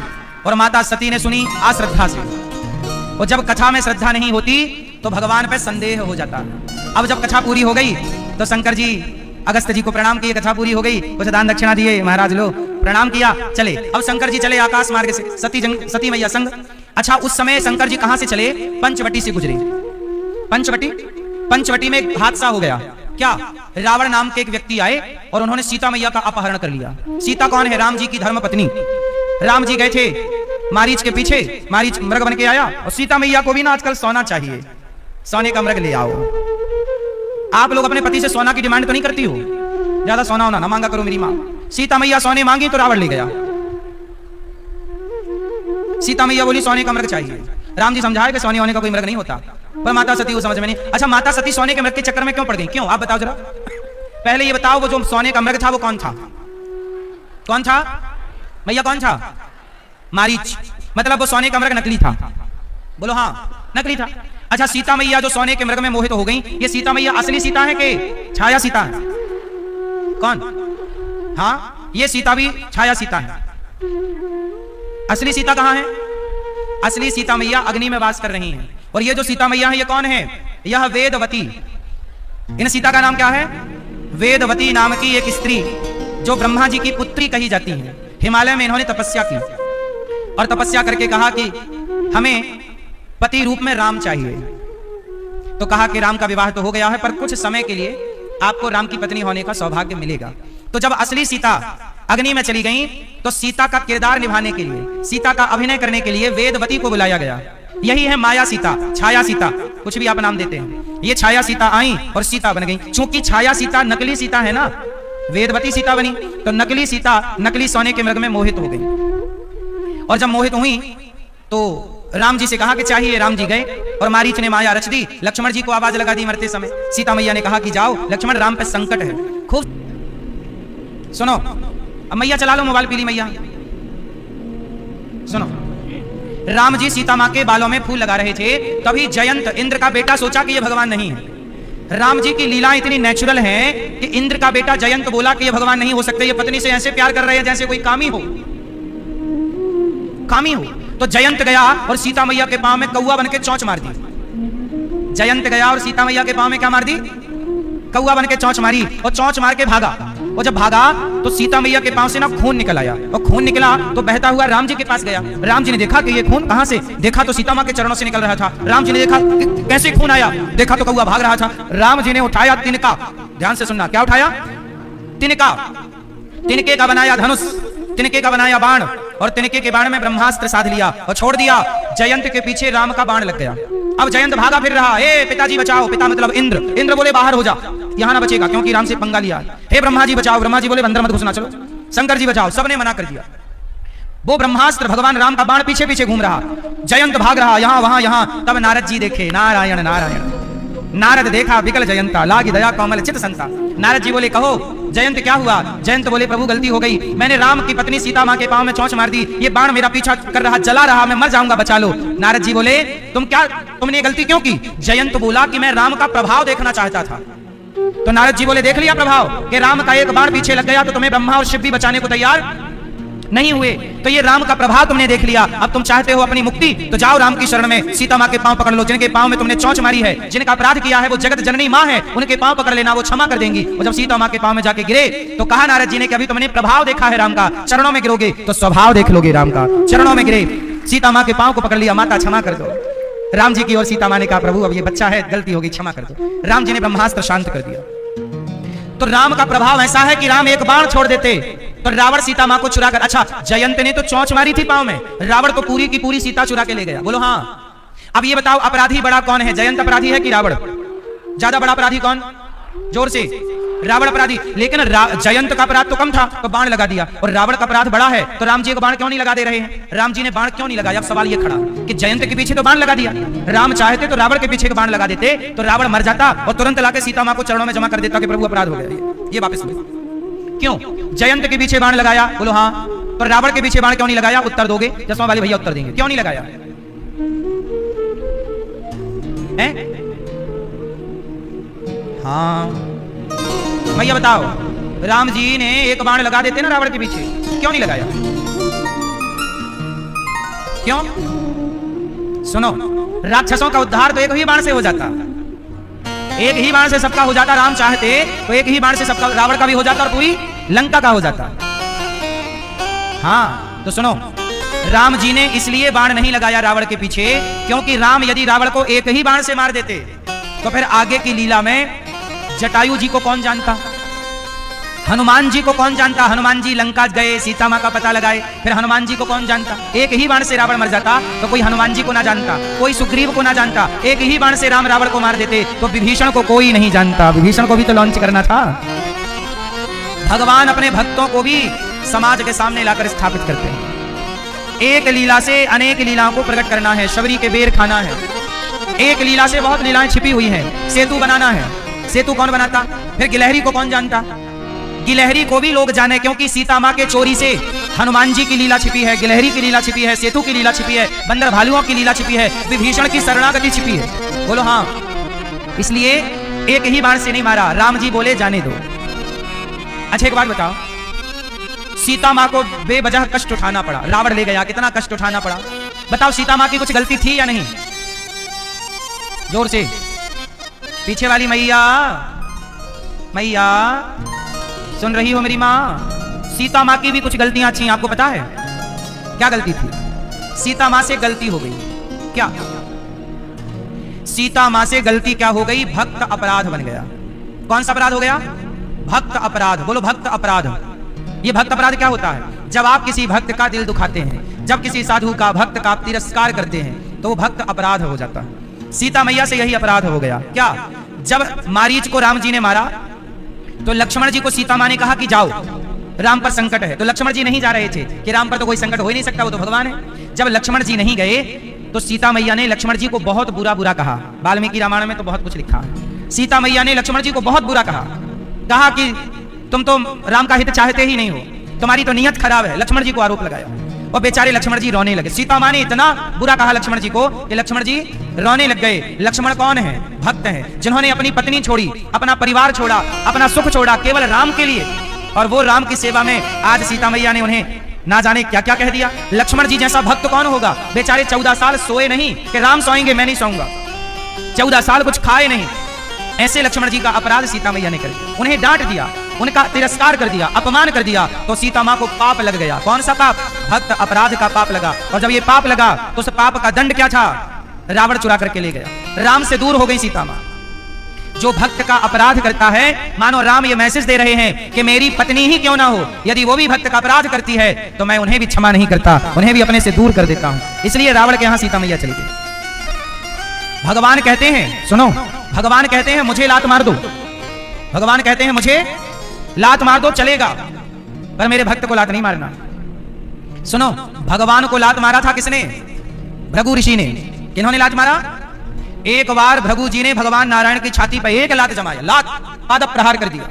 और माता सती ने सुनी अश्रद्धा से। और जब कथा में श्रद्धा नहीं होती तो भगवान पे संदेह हो जाता। अब जब कथा पूरी हो गई तो शंकर जी अगस्त जी को प्रणाम किए, कथा पूरी हो गई, कुछ दान दक्षिणा दिए, महाराज लो प्रणाम किया, चले। अब शंकर जी चले आकाश मार्ग से, सती मैया संग। अच्छा, उस समय शंकर जी कहां से चले? पंचवटी से गुजरे। पंचवटी में एक हादसा हो गया। क्या? रावण नाम के एक व्यक्ति आए और उन्होंने सीता मैया का अपहरण कर लिया। सीता कौन है? राम जी की धर्म पत्नी। राम जी गए थे मारीच के पीछे, मारीच मृग बन के आया, और सीता मैया को भी ना आजकल सोना चाहिए, सोने का मृग ले आओ। आप लोग अपने पति से सोना की डिमांड तो नहीं करती हो? ज्यादा सोना होना ना मांगा करो मेरी मां। सीता मैया सोने मांगी तो रावण ले गया। सीता मैया बोली सोने का मृग चाहिए। राम जी समझाए कि सोने होने का कोई मृग नहीं होता, पर माता सती वो समझ में नहीं। अच्छा, माता सती सोने के मृग के चक्कर में क्यों पड़ गई? क्यों? आप बताओ जरा। पहले ये बताओ, वो जो सोने का मृग था वो कौन था? कौन था भैया? कौन था? मारीच। मतलब वो सोने का मृग नकली था। बोलो हाँ, नकली था। अच्छा, सीता मैया जो सोने के मृग में मोहित हो गई, ये सीता मैया असली सीता है कि छाया सीता है? कौन? हाँ, ये सीता भी छाया सीता है। असली सीता कहां है? असली सीता मैया अग्नि में वास कर रही हैं। और ये जो सीता मैया है ये कौन है? यह वेदवती। इन सीता का नाम क्या है? वेदवती नाम की एक स्त्री जो ब्रह्मा जी की पुत्री कही जाती है। हिमालय में इन्होंने तपस्या की और तपस्या करके कहा कि हमें पति रूप में राम चाहिए। तो कहा कि राम का विवाह तो हो गया है, पर कुछ समय के लिए आपको राम की पत्नी होने का सौभाग्य मिलेगा। तो जब असली सीता अग्नि में चली गई तो सीता का किरदार निभाने के लिए, सीता का अभिनय करने के लिए वेदवती को बुलाया गया। यही है माया सीता, छाया सीता, कुछ भी आप नाम देते हैं। ये छाया सीता आई और सीता बन गई। चूंकि छाया सीता नकली सीता है ना, वेदवती सीता बनी, तो नकली सीता नकली सोने के मृग में मोहित हो गई। और जब मोहित हुई तो राम जी से कहा कि चाहिए। राम जी गए और मारीच ने माया रच दी। लक्ष्मण जी को आवाज लगा दी मरते समय। सीता मैया ने कहा कि जाओ लक्ष्मण, राम पे संकट है। खूब सुनो, अब मैया चला लो मोबाइल, पीली मैया सुनो। राम जी सीता मां के बालों में फूल लगा रहे थे, तभी जयंत इंद्र का बेटा सोचा कि ये भगवान नहीं है। राम जी की लीला इतनी नेचुरल है कि इंद्र का बेटा जयंत बोला कि ये भगवान नहीं हो सकते, ये पत्नी से ऐसे प्यार कर रहे हैं जैसे कोई कामी हो। तो जयंत गया और सीता मैया के पांव में कौवा बन के चोंच मार दी। जयंत गया और सीता मैया के पांव में क्या मार दी? कौवा बन के चोंच मारी, और चोंच मार के भागा। और जब भागा तो सीता मैया के पांव से ना खून निकल आया, और खून निकला तो बहता हुआ राम जी के पास गया। राम जी ने देखा कि ये खून कहां से? देखा तो सीता मां के चरणों से निकल रहा था। राम जी ने देखा कैसे खून आया, देखा तो कौवा भाग रहा था। राम जी ने उठाया तिनका, ध्यान से सुनना, क्या उठाया? तिनका। तिनके का बनाया धनुष, तिनके का बनाया बाण, और तिनके के बाण में ब्रह्मास्त्र साध लिया और छोड़ दिया। जयंत के पीछे राम का बाण लग गया। अब जयंत भागा फिर रहा, हे पिताजी बचाओ। पिता मतलब इंद्र। इंद्र बोले बाहर हो जा, यहां ना बचेगा क्योंकि राम से पंगा लिया। हे ब्रह्मा जी बचाओ। ब्रह्मा जी बोले अंदर मत घुसना, चलो। शंकर जी बचाओ, सबने मना कर दिया। वो ब्रह्मास्त्र भगवान राम का बाण पीछे पीछे घूम रहा, जयंत भाग रहा यहां वहां यहां। तब नारद जी देखे, नारायण नारायण। नारद देखा विकल जयंता, लागी दया कोमल चित संता। नारद जी बोले कहो जयंत क्या हुआ? जयंत बोले प्रभु गलती हो गई, मैंने राम की पत्नी सीता मां के पांव में चोंच मार दी। ये बाण मेरा पीछा कर रहा, जला रहा, मैं मर जाऊंगा, बचा लो। नारद जी बोले तुमने गलती क्यों की? जयंत बोला कि मैं राम का प्रभाव देखना चाहता था। तो नारद जी बोले देख लिया प्रभाव, कि राम का एक बाण पीछे लग गया तो तुम्हें ब्रह्मा और शिव भी बचाने को तैयार नहीं हुए। तो ये राम का प्रभाव तुमने देख लिया। अब तुम चाहते हो अपनी मुक्ति, तो जाओ राम की शरण में, सीता मां के पांव पकड़ लो। जिनके पांव में तुमने चोंच मारी है, जिनका अपराध किया है, वो जगत जननी मां है, उनके पांव पकड़ लेना, वो क्षमा कर देंगी। और जब सीता मां के पांव में जाके गिरे तो कहा नारद जी ने कि अभी तुमने प्रभाव देखा है राम का, चरणों में गिरोगे तो स्वभाव देख लोगे राम का। चरणों में गिरे, सीता मां के पांव को पकड़ लिया, माता क्षमा कर दो। राम जी की ओर सीता मां ने कहा प्रभु अब ये बच्चा है, गलती होगी, क्षमा कर दो। राम जी ने ब्रह्मास्त्र शांत कर दिया। तो राम का प्रभाव ऐसा है कि राम एक बाण छोड़ देते तो रावण सीता मां को चुरा कर, अच्छा जयंत ने तो चोंच मारी थी पांव में, रावण तो पूरी की पूरी सीता चुरा के ले गया। बोलो हाँ। अब ये बताओ अपराधी बड़ा कौन है? जयंत अपराधी है कि रावण? ज्यादा बड़ा अपराधी कौन? जोर से। रावण अपराधी। लेकिन जयंत का अपराध तो कम था तो बाण लगा दिया, और रावण का अपराध बड़ा है तो राम जी को बाण क्यों नहीं लगा दे रहे हैं? राम जी ने बाण क्यों नहीं लगाया? अब सवाल ये खड़ा कि जयंत के पीछे तो बाण लगा दिया, राम चाहते तो रावण के पीछे बाण लगा देते तो रावण मर जाता और तुरंत लाके सीता मां को चरणों में जमा कर देता कि प्रभु अपराध हो गया, ये वापस लो। क्यों जयंत के पीछे बाण लगाया? बोलो हाँ। तो रावण के पीछे बाण क्यों नहीं लगाया? उत्तर दोगे? चश्मा वाले भैया उत्तर देंगे, क्यों नहीं लगाया? हाँ भैया बताओ, राम जी ने एक बाण लगा देते ना रावण के पीछे, क्यों नहीं लगाया? क्यों? सुनो, राक्षसों का उद्धार तो एक ही बाण से हो जाता, एक ही बाण से सबका हो जाता। राम चाहते तो एक ही बाण से सबका, रावण का भी हो जाता और पूरी लंका का हो जाता। हाँ तो सुनो, राम जी ने इसलिए बाण नहीं लगाया रावण के पीछे, क्योंकि राम यदि रावण को एक ही बाण से मार देते तो फिर आगे की लीला में जटायु जी को कौन जानता, हनुमान जी को कौन जानता। हनुमान जी लंका गए, सीता मां का पता लगाए, फिर हनुमान जी को कौन जानता। एक ही बाण से रावण मर जाता तो कोई हनुमान जी को ना जानता, कोई सुग्रीव को ना जानता। एक ही बाण से राम रावण को मार देते तो विभीषण को कोई नहीं जानता। विभीषण को भी तो लॉन्च करना था। भगवान अपने भक्तों को भी समाज के सामने लाकर स्थापित करते हैं। एक लीला से अनेक लीलाओं को प्रकट करना है, शबरी के बेर खाना है। एक लीला से बहुत लीलाएं छिपी हुई हैं। सेतु बनाना है, सेतु कौन बनाता। फिर गिलहरी को कौन जानता, गिलहरी को भी लोग जाने, क्योंकि सीता मां के चोरी से हनुमान जी की लीला छिपी है, गिलहरी की लीला छिपी है, सेतु की लीला छिपी है, बंदर भालुओं की लीला छिपी है, विभीषण की शरणागति छिपी है। बोलो हाँ। इसलिए एक ही बाण से नहीं मारा। राम जी बोले जाने दो। अच्छा एक बात बताओ, सीता मां को बेवजह कष्ट उठाना पड़ा, रावण ले गया, कितना कष्ट उठाना पड़ा। बताओ सीता मां की कुछ गलती थी या नहीं। जोर से, पीछे वाली मैया, मैया सुन रही हो मेरी मां। सीता मां की भी कुछ गलतियां थी, आपको पता है क्या गलती थी। सीता मां से गलती हो गई क्या, सीता मां से गलती क्या हो गई, भक्त अपराध बन गया। कौन सा अपराध हो गया, भक्त अपराध। बोलो भक्त अपराध। ये भक्त अपराध क्या होता है, जब आप किसी भक्त का दिल दुखाते हैं, जब किसी साधु का भक्त का आप तिरस्कार करते हैं तो वो भक्त अपराध हो जाता है। सीता मैया से यही अपराध हो गया। क्या, जब मारीच को राम जी ने मारा तो लक्ष्मण जी को सीता मां ने कहा कि जाओ, राम पर संकट है। तो लक्ष्मण जी नहीं जा रहे थे कि राम पर तो कोई संकट हो ही नहीं सकता, वो तो भगवान है। जब लक्ष्मण जी नहीं गए तो सीता मैया ने लक्ष्मण जी को बहुत बुरा बुरा कहा। वाल्मीकि रामायण में तो बहुत कुछ लिखा है। सीता मैया ने लक्ष्मण जी को बहुत बुरा कहा कि तुम तो राम का हित चाहते ही नहीं हो, तुम्हारी तो नियत खराब है। लक्ष्मण जी को आरोप लगाया और बेचारे लक्ष्मण जी रोने लगे। सीता मां ने इतना बुरा कहा लक्ष्मण जी को कि लक्ष्मण जी रोने लग गए। लक्ष्मण कौन है, भक्त हैं, जिन्होंने अपनी पत्नी छोड़ी, अपना परिवार छोड़ा, अपना सुख छोड़ा केवल राम के लिए। और वो राम की सेवा में आज सीता मैया ने उन्हें ना जाने क्या क्या कह दिया। लक्ष्मण जी जैसा भक्त कौन होगा। बेचारे 14 साल सोए नहीं कि राम सोएंगे मैं नहीं सोऊंगा, 14 साल कुछ खाए नहीं। ऐसे लक्ष्मण जी का अपराध सीता मैया ने कर दिया। उन्हें डांट दिया, उनका तिरस्कार कर दिया, अपमान कर दिया, तो सीता मां को पाप लग गया। कौन सा पाप, भक्त अपराध का पाप लगा। और जब ये पाप लगा तो उस पाप का दंड क्या था, रावण चुरा करके ले गया। राम से दूर हो गई सीता मां। जो भक्त का अपराध करता है, मानो राम ये मैसेज दे रहे हैं कि मेरी पत्नी ही क्यों ना हो, यदि वो भी भक्त का अपराध करती है तो मैं उन्हें भी क्षमा नहीं करता, उन्हें भी अपने से दूर कर देता हूं। इसलिए रावण के यहां सीता मैया चली गई। भगवान कहते हैं, सुनो, भगवान कहते हैं मुझे लात मार दो, भगवान कहते हैं मुझे लात मार दो चलेगा, पर मेरे भक्त को लात नहीं मारना। सुनो, भगवान को लात मारा था किसने, भृगु ऋषि ने। किन्होंने लात मारा, एक बार भृगु जी ने भगवान नारायण की छाती पर एक लात जमाया, लात पाद प्रहार कर दिया,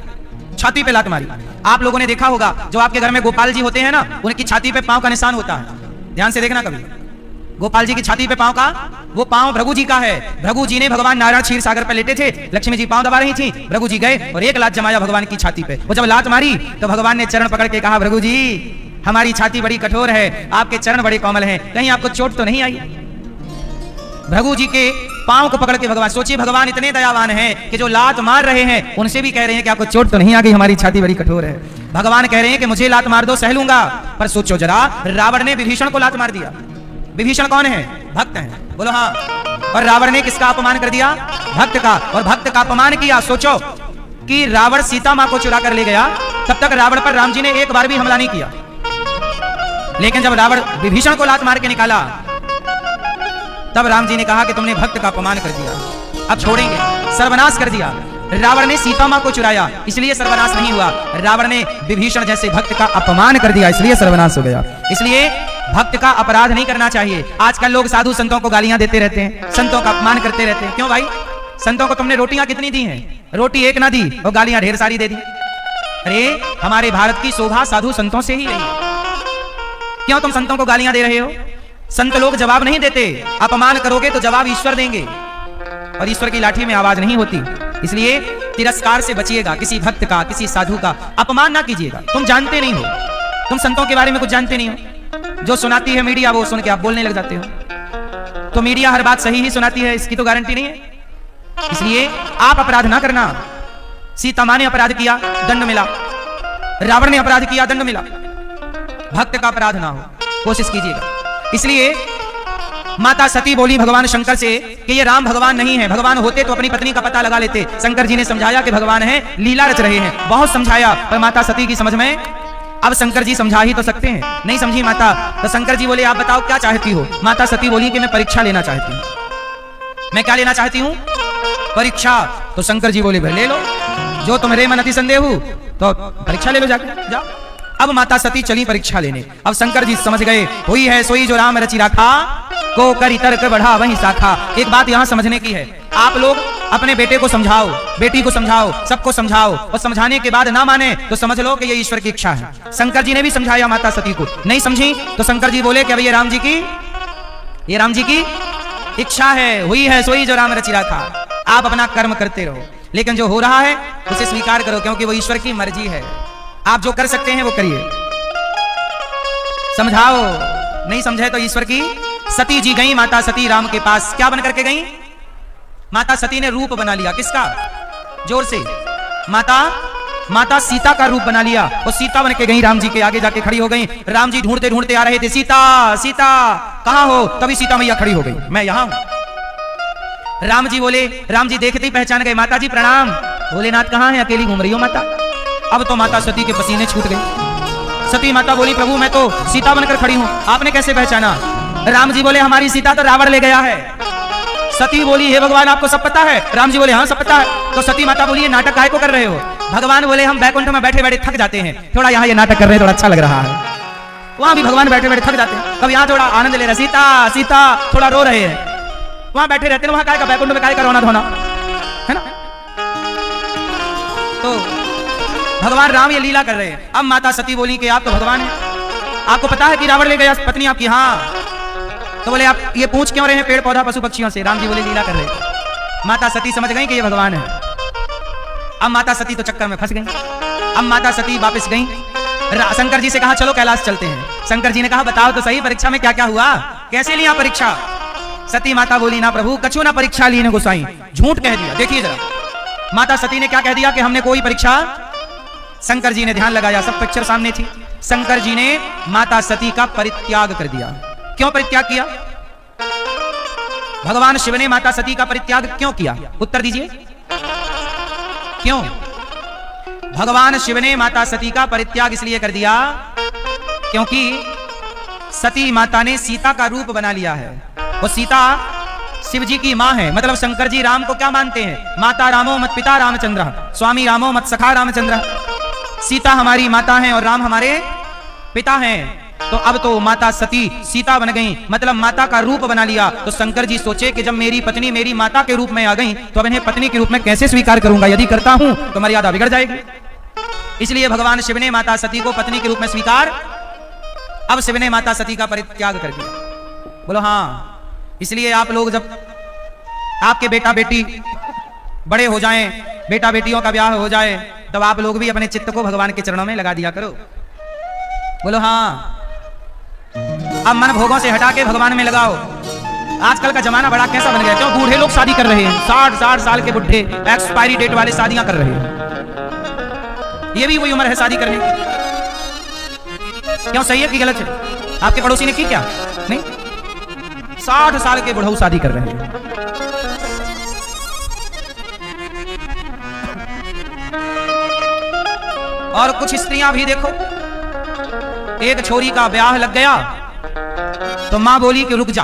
छाती पे लात मारी। आप लोगों ने देखा होगा, जो आपके घर में गोपाल जी होते हैं ना, उनकी छाती पे पांव का निशान होता है, ध्यान से देखना कभी। गोपाल जी की छाती पे पांव का, वो पांव भृगु जी का है। भृगु जी ने भगवान नारायण क्षीर सागर पर लेटे थे, लक्ष्मी जी पांव दबा रही थी, भृगु जी गए और एक लात जमाया भगवान की छाती पे। वो जब लात मारी तो भगवान ने चरण पकड़ के कहा, भृगु जी हमारी छाती बड़ी कठोर है, आपके चरण बड़े कोमल हैं, कहीं आपको चोट तो नहीं आई। भृगु जी के पांव को पकड़ के भगवान, सोचिए भगवान इतने दयावान हैं कि जो लात मार रहे हैं उनसे भी कह रहे हैं कि आपको चोट तो नहीं आ गई, हमारी छाती बड़ी कठोर है। भगवान कह रहे हैं कि मुझे लात मार दो, सह लूंगा। पर सोचो जरा, रावण ने विभीषण को लात मार दिया। विभीषण कौन है, भक्त हैं, बोलो हाँ। और रावण ने किसका अपमान कर दिया, भक्त का। और भक्त का अपमान किया। सोचो कि रावण सीता मां को चुरा कर ले गया, तब तक रावण पर राम जी ने एक बार भी हमला नहीं किया। लेकिन जब रावण विभीषण को लात मार के निकाला, तब राम जी ने कहा कि तुमने भक्त का अपमान कर दिया, अब छोड़ेंगे, सर्वनाश कर दिया। रावण ने सीता मां को चुराया, इसलिए सर्वनाश नहीं हुआ। रावण ने विभीषण जैसे भक्त का अपमान कर दिया, इसलिए सर्वनाश हो गया। इसलिए भक्त का अपराध नहीं करना चाहिए। आजकल लोग साधु संतों को गालियां देते रहते हैं, संतों का अपमान करते रहते हैं। क्यों भाई, संतों को तुमने रोटियां कितनी दी हैं, रोटी एक ना दी और गालियां ढेर सारी दे दी। अरे हमारे भारत की शोभा साधु संतों से ही रही है, क्यों तुम संतों को गालियां दे रहे हो। संत लोग जवाब नहीं देते, अपमान करोगे तो जवाब ईश्वर देंगे, और ईश्वर की लाठी में आवाज नहीं होती। इसलिए तिरस्कार से बचिएगा, किसी भक्त का, किसी साधु का अपमान ना कीजिएगा। तुम जानते नहीं हो, तुम संतों के बारे में कुछ जानते नहीं हो। जो सुनाती है मीडिया वो सुन के आप बोलने लग जाते हो। तो मीडिया हर बात सही ही सुनाती है, इसकी तो गारंटी नहीं है। इसलिए आप अपराध ना करना। सीता मां ने अपराध किया, दंड मिला। रावण ने अपराध किया, दंड मिला। भक्त का अपराध ना हो, कोशिश कीजिएगा। इसलिए माता सती बोली भगवान शंकर से कि ये राम भगवान नहीं है, भगवान होते तो अपनी पत्नी का पता लगा लेते। शंकर जी ने समझाया कि भगवान है, लीला रच रहे हैं, बहुत समझाया, पर माता सती की समझ में, अब शंकर जी समझा ही तो सकते हैं, नहीं समझी माता। तो शंकर जी बोले आप बताओ क्या चाहती हो। माता सती बोली कि मैं परीक्षा लेना चाहती हूँ। मैं क्या लेना चाहती हूँ? परीक्षा। तो शंकर जी बोले भाई ले लो, जो तुम्हारे मन अति संदेह हो तो परीक्षा ले लो, जाकर जाओ। अब माता सती चली परीक्षा लेने। अब शंकर जी समझ गए, हुई है सोई जो राम रचि राखा, को करी तर्क बढ़ा वही शाखा। एक बात यहां समझने की है, आप लोग अपने बेटे को समझाओ, बेटी को समझाओ, सबको समझाओ, और समझाने के बाद ना माने तो समझ लो कि ये ईश्वर की इच्छा है। शंकर जी ने भी समझाया माता सती को, नहीं समझी तो शंकर जी बोले कि अब ये राम जी की इच्छा है, हुई है सोई जो राम रचि राखा। आप अपना कर्म करते रहो, लेकिन जो हो रहा है उसे स्वीकार करो, क्योंकि वो ईश्वर की मर्जी है। आप जो कर सकते हैं वो करिए, समझाओ, नहीं समझे तो ईश्वर की। सती जी गई माता सती राम के पास, क्या बन करके गई? माता सती ने रूप बना लिया, किसका? जोर से, माता सीता का रूप बना लिया, और सीता बन के गई राम जी के आगे जाके खड़ी हो गई। राम जी ढूंढते ढूंढते आ रहे थे, सीता सीता कहां हो? तभी सीता मैया खड़ी हो गई, मैं यहां हूं। राम जी देखते ही पहचान गए, माता जी प्रणाम। भोलेनाथ कहां है? अकेली घूम रही हो माता। अब तो माता सती के पसीने छूट गए। सती माता बोली प्रभु मैं तो सीता बनकर खड़ी हूं, आपने कैसे पहचाना? राम जी बोले हमारी सीता तो रावण ले गया है। सती बोली हे भगवान आपको सब पता है? राम जी बोले हाँ सब पता है। तो सती माता बोली ये नाटक काहे को कर रहे हो? भगवान बोले हम बैकुंठ में बैठे बैठे थक जाते हैं, थोड़ा यहाँ ये नाटक कर रहे हैं, थोड़ा अच्छा लग रहा है। वहां भी भगवान बैठे बैठे थक जाते हैं, कब यहाँ थोड़ा आनंद ले रहे, सीता सीता थोड़ा रो रहे हैं, वहां बैठे रहते हैं, वहां काय का बैकुंठ में काय का रोना धोना है ना। तो भगवान राम ये लीला कर रहे हैं। अब माता सती बोली कि आप तो भगवान हैं, आपको पता है कि रावण ले गया पत्नी आपकी? हाँ। तो बोले आप ये पूछ क्यों रहे हैं पेड़ पौधा पशु पक्षियों से? राम जी बोले लीला कर रहे हैं। माता सती समझ गई कि ये भगवान है। अब माता सती तो चक्कर में फंस गई। अब माता सती वापस गई, शंकर जी से कहा चलो कैलाश चलते हैं। शंकर जी ने कहा बताओ तो सही परीक्षा में क्या क्या हुआ, कैसे लिया परीक्षा? सती माता बोली ना प्रभु कछु ना परीक्षा ली ने गोसाई, झूठ कह दिया। देखिए जरा माता सती ने क्या कह दिया कि हमने कोई परीक्षा। शंकर जी ने ध्यान लगाया, सब पिक्चर सामने थी। शंकर जी ने माता सती का परित्याग कर दिया। क्यों परित्याग किया? भगवान शिव ने माता सती का परित्याग क्यों किया? उत्तर दीजिए, क्यों? भगवान शिव ने माता सती का परित्याग इसलिए कर दिया क्योंकि सती माता ने सीता का रूप बना लिया है, और सीता शिव जी की मां है। मतलब शंकर जी राम को क्या मानते हैं? माता रामो मत पिता रामचंद्र, स्वामी रामो मत सखा रामचंद्र। सीता हमारी माता है और राम हमारे पिता हैं। तो अब तो माता सती सीता बन गई, मतलब माता का रूप बना लिया। तो शंकर जी सोचे कि जब मेरी पत्नी मेरी माता के रूप में आ गई तो अब इन्हें पत्नी के रूप में कैसे स्वीकार करूंगा? यदि करता हूं तो मर्यादा बिगड़ जाएगी। इसलिए भगवान शिव ने माता सती को पत्नी के रूप में स्वीकार। अब शिव ने माता सती का परित्याग कर दिया। बोलो हाँ। इसलिए आप लोग जब आपके बेटा बेटी बड़े हो जाएं, बेटा बेटियों का ब्याह हो जाए, तब आप लोग भी अपने चित्त को भगवान के चरणों में लगा दिया करो। बोलो हाँ। अब मन भोगों से हटा के भगवान में लगाओ। आजकल का जमाना बड़ा कैसा बन गया, क्यों बूढ़े लोग शादी कर रहे हैं, 60 साल के बुढ़े एक्सपायरी डेट वाले शादियां कर रहे हैं। ये भी वही उम्र है शादी करने की। क्यों, सही है कि गलत है? आपके पड़ोसी ने की क्या? नहीं, 60 साल के बुढ़ऊ शादी कर रहे हैं। और कुछ स्त्रियां भी देखो, एक छोरी का ब्याह लग गया तो मां बोली कि रुक जा,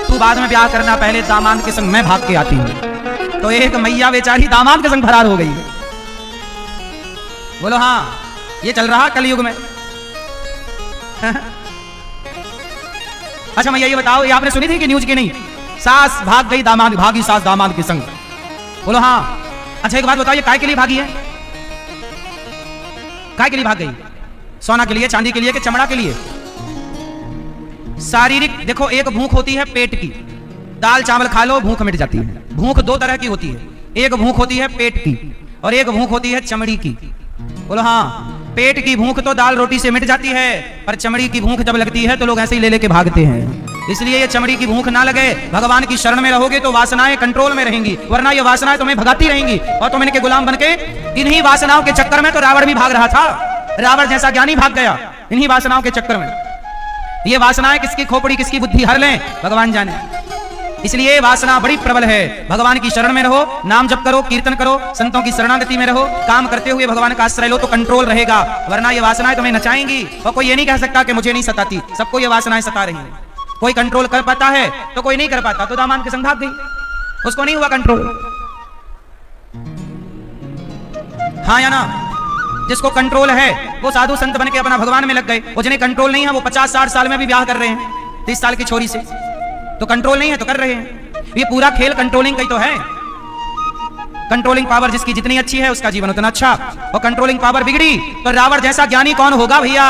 तू बाद में ब्याह करना, पहले दामाद के संग मैं भाग के आती हूं। तो एक मैया बेचारी दामाद के संग फरार हो गई। बोलो हाँ, ये चल रहा कलयुग में। अच्छा मैया ये बताओ, ये आपने सुनी थी कि न्यूज की नहीं? सास भाग गई, दामाद भागी सास दामाद के संग। बोलो हाँ। अच्छा एक बात बताओ, ये काय के लिए भागी है? काय के लिए भाग गई? सोना के लिए, चांदी के लिए कि चमड़ा के लिए? शारीरिक देखो, एक भूख होती है पेट की, दाल चावल खा लो भूख मिट जाती है। भूख दो तरह की होती है, एक भूख होती है पेट की और एक भूख होती है चमड़ी की। बोलो हाँ। पेट की भूख तो दाल रोटी से मिट जाती है, पर चमड़ी की भूख जब लगती है तो लोग ऐसे ही ले लेके भागते हैं। इसलिए ये चमड़ी की भूख ना लगे। भगवान की शरण में रहोगे तो वासनाएं कंट्रोल में रहेंगी, वरना ये वासनाएं तुम्हें भगाती रहेंगी और तुम इनके गुलाम बनके, इन्हीं वासनाओं के चक्कर में तो रावण भी भाग रहा था। रावण जैसा ज्ञानी भाग गया इन्हीं वासनाओं के चक्कर में। ये वासनाएं किसकी खोपड़ी किसकी बुद्धि हर लें भगवान जाने। इसलिए वासना बड़ी प्रबल है। भगवान की शरण में रहो, नाम जप करो, कीर्तन करो, संतों की शरणागति में रहो, काम करते हुए भगवान का आश्रय लो तो कंट्रोल रहेगा। वरना ये वासनाएं तुम्हें नचाएंगी और कोई ये नहीं कह सकता कि मुझे नहीं सताती। सबको ये वासनाएं सता रही हैं। कोई कंट्रोल कर पाता है तो कोई नहीं कर पाता। तो दामान के संग भाग गई, उसको नहीं हुआ कंट्रोल। हाँ या ना? जिसको कंट्रोल है वो साधु संत बन के अपना भगवान में लग गए। वो जिन्हें कंट्रोल नहीं है वो 50-60 साल में भी ब्याह कर रहे हैं 30 साल की छोरी से। तो कंट्रोल नहीं है तो कर रहे हैं। ये पूरा खेल कंट्रोलिंग का ही तो है। कंट्रोलिंग पावर जिसकी जितनी अच्छी है उसका जीवन उतना अच्छा। और कंट्रोलिंग पावर बिगड़ी तो रावण जैसा ज्ञानी कौन होगा भैया?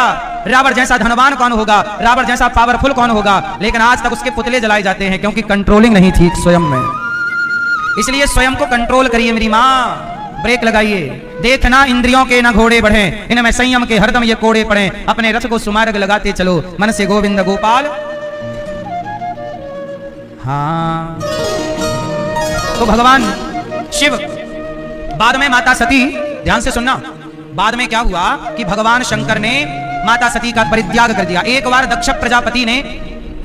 रावण जैसा धनवान कौन होगा? रावण जैसा पावरफुल कौन होगा? लेकिन आज तक उसके पुतले जलाए जाते हैं क्योंकि कंट्रोलिंग नहीं थी स्वयं में। इसलिए स्वयं को कंट्रोल करिए मेरी माँ, ब्रेक लगाइए। देखना इंद्रियों के न घोड़े बढ़े, इनमें संयम के हरदम ये कोड़े पड़े। अपने रथ को सुमार्ग लगाते चलो, मन से गोविंद गोपाल। हाँ, तो भगवान शिव बाद में माता सती, ध्यान से सुनना, बाद में क्या हुआ कि भगवान शंकर ने माता सती का परित्याग कर दिया। एक बार दक्ष प्रजापति ने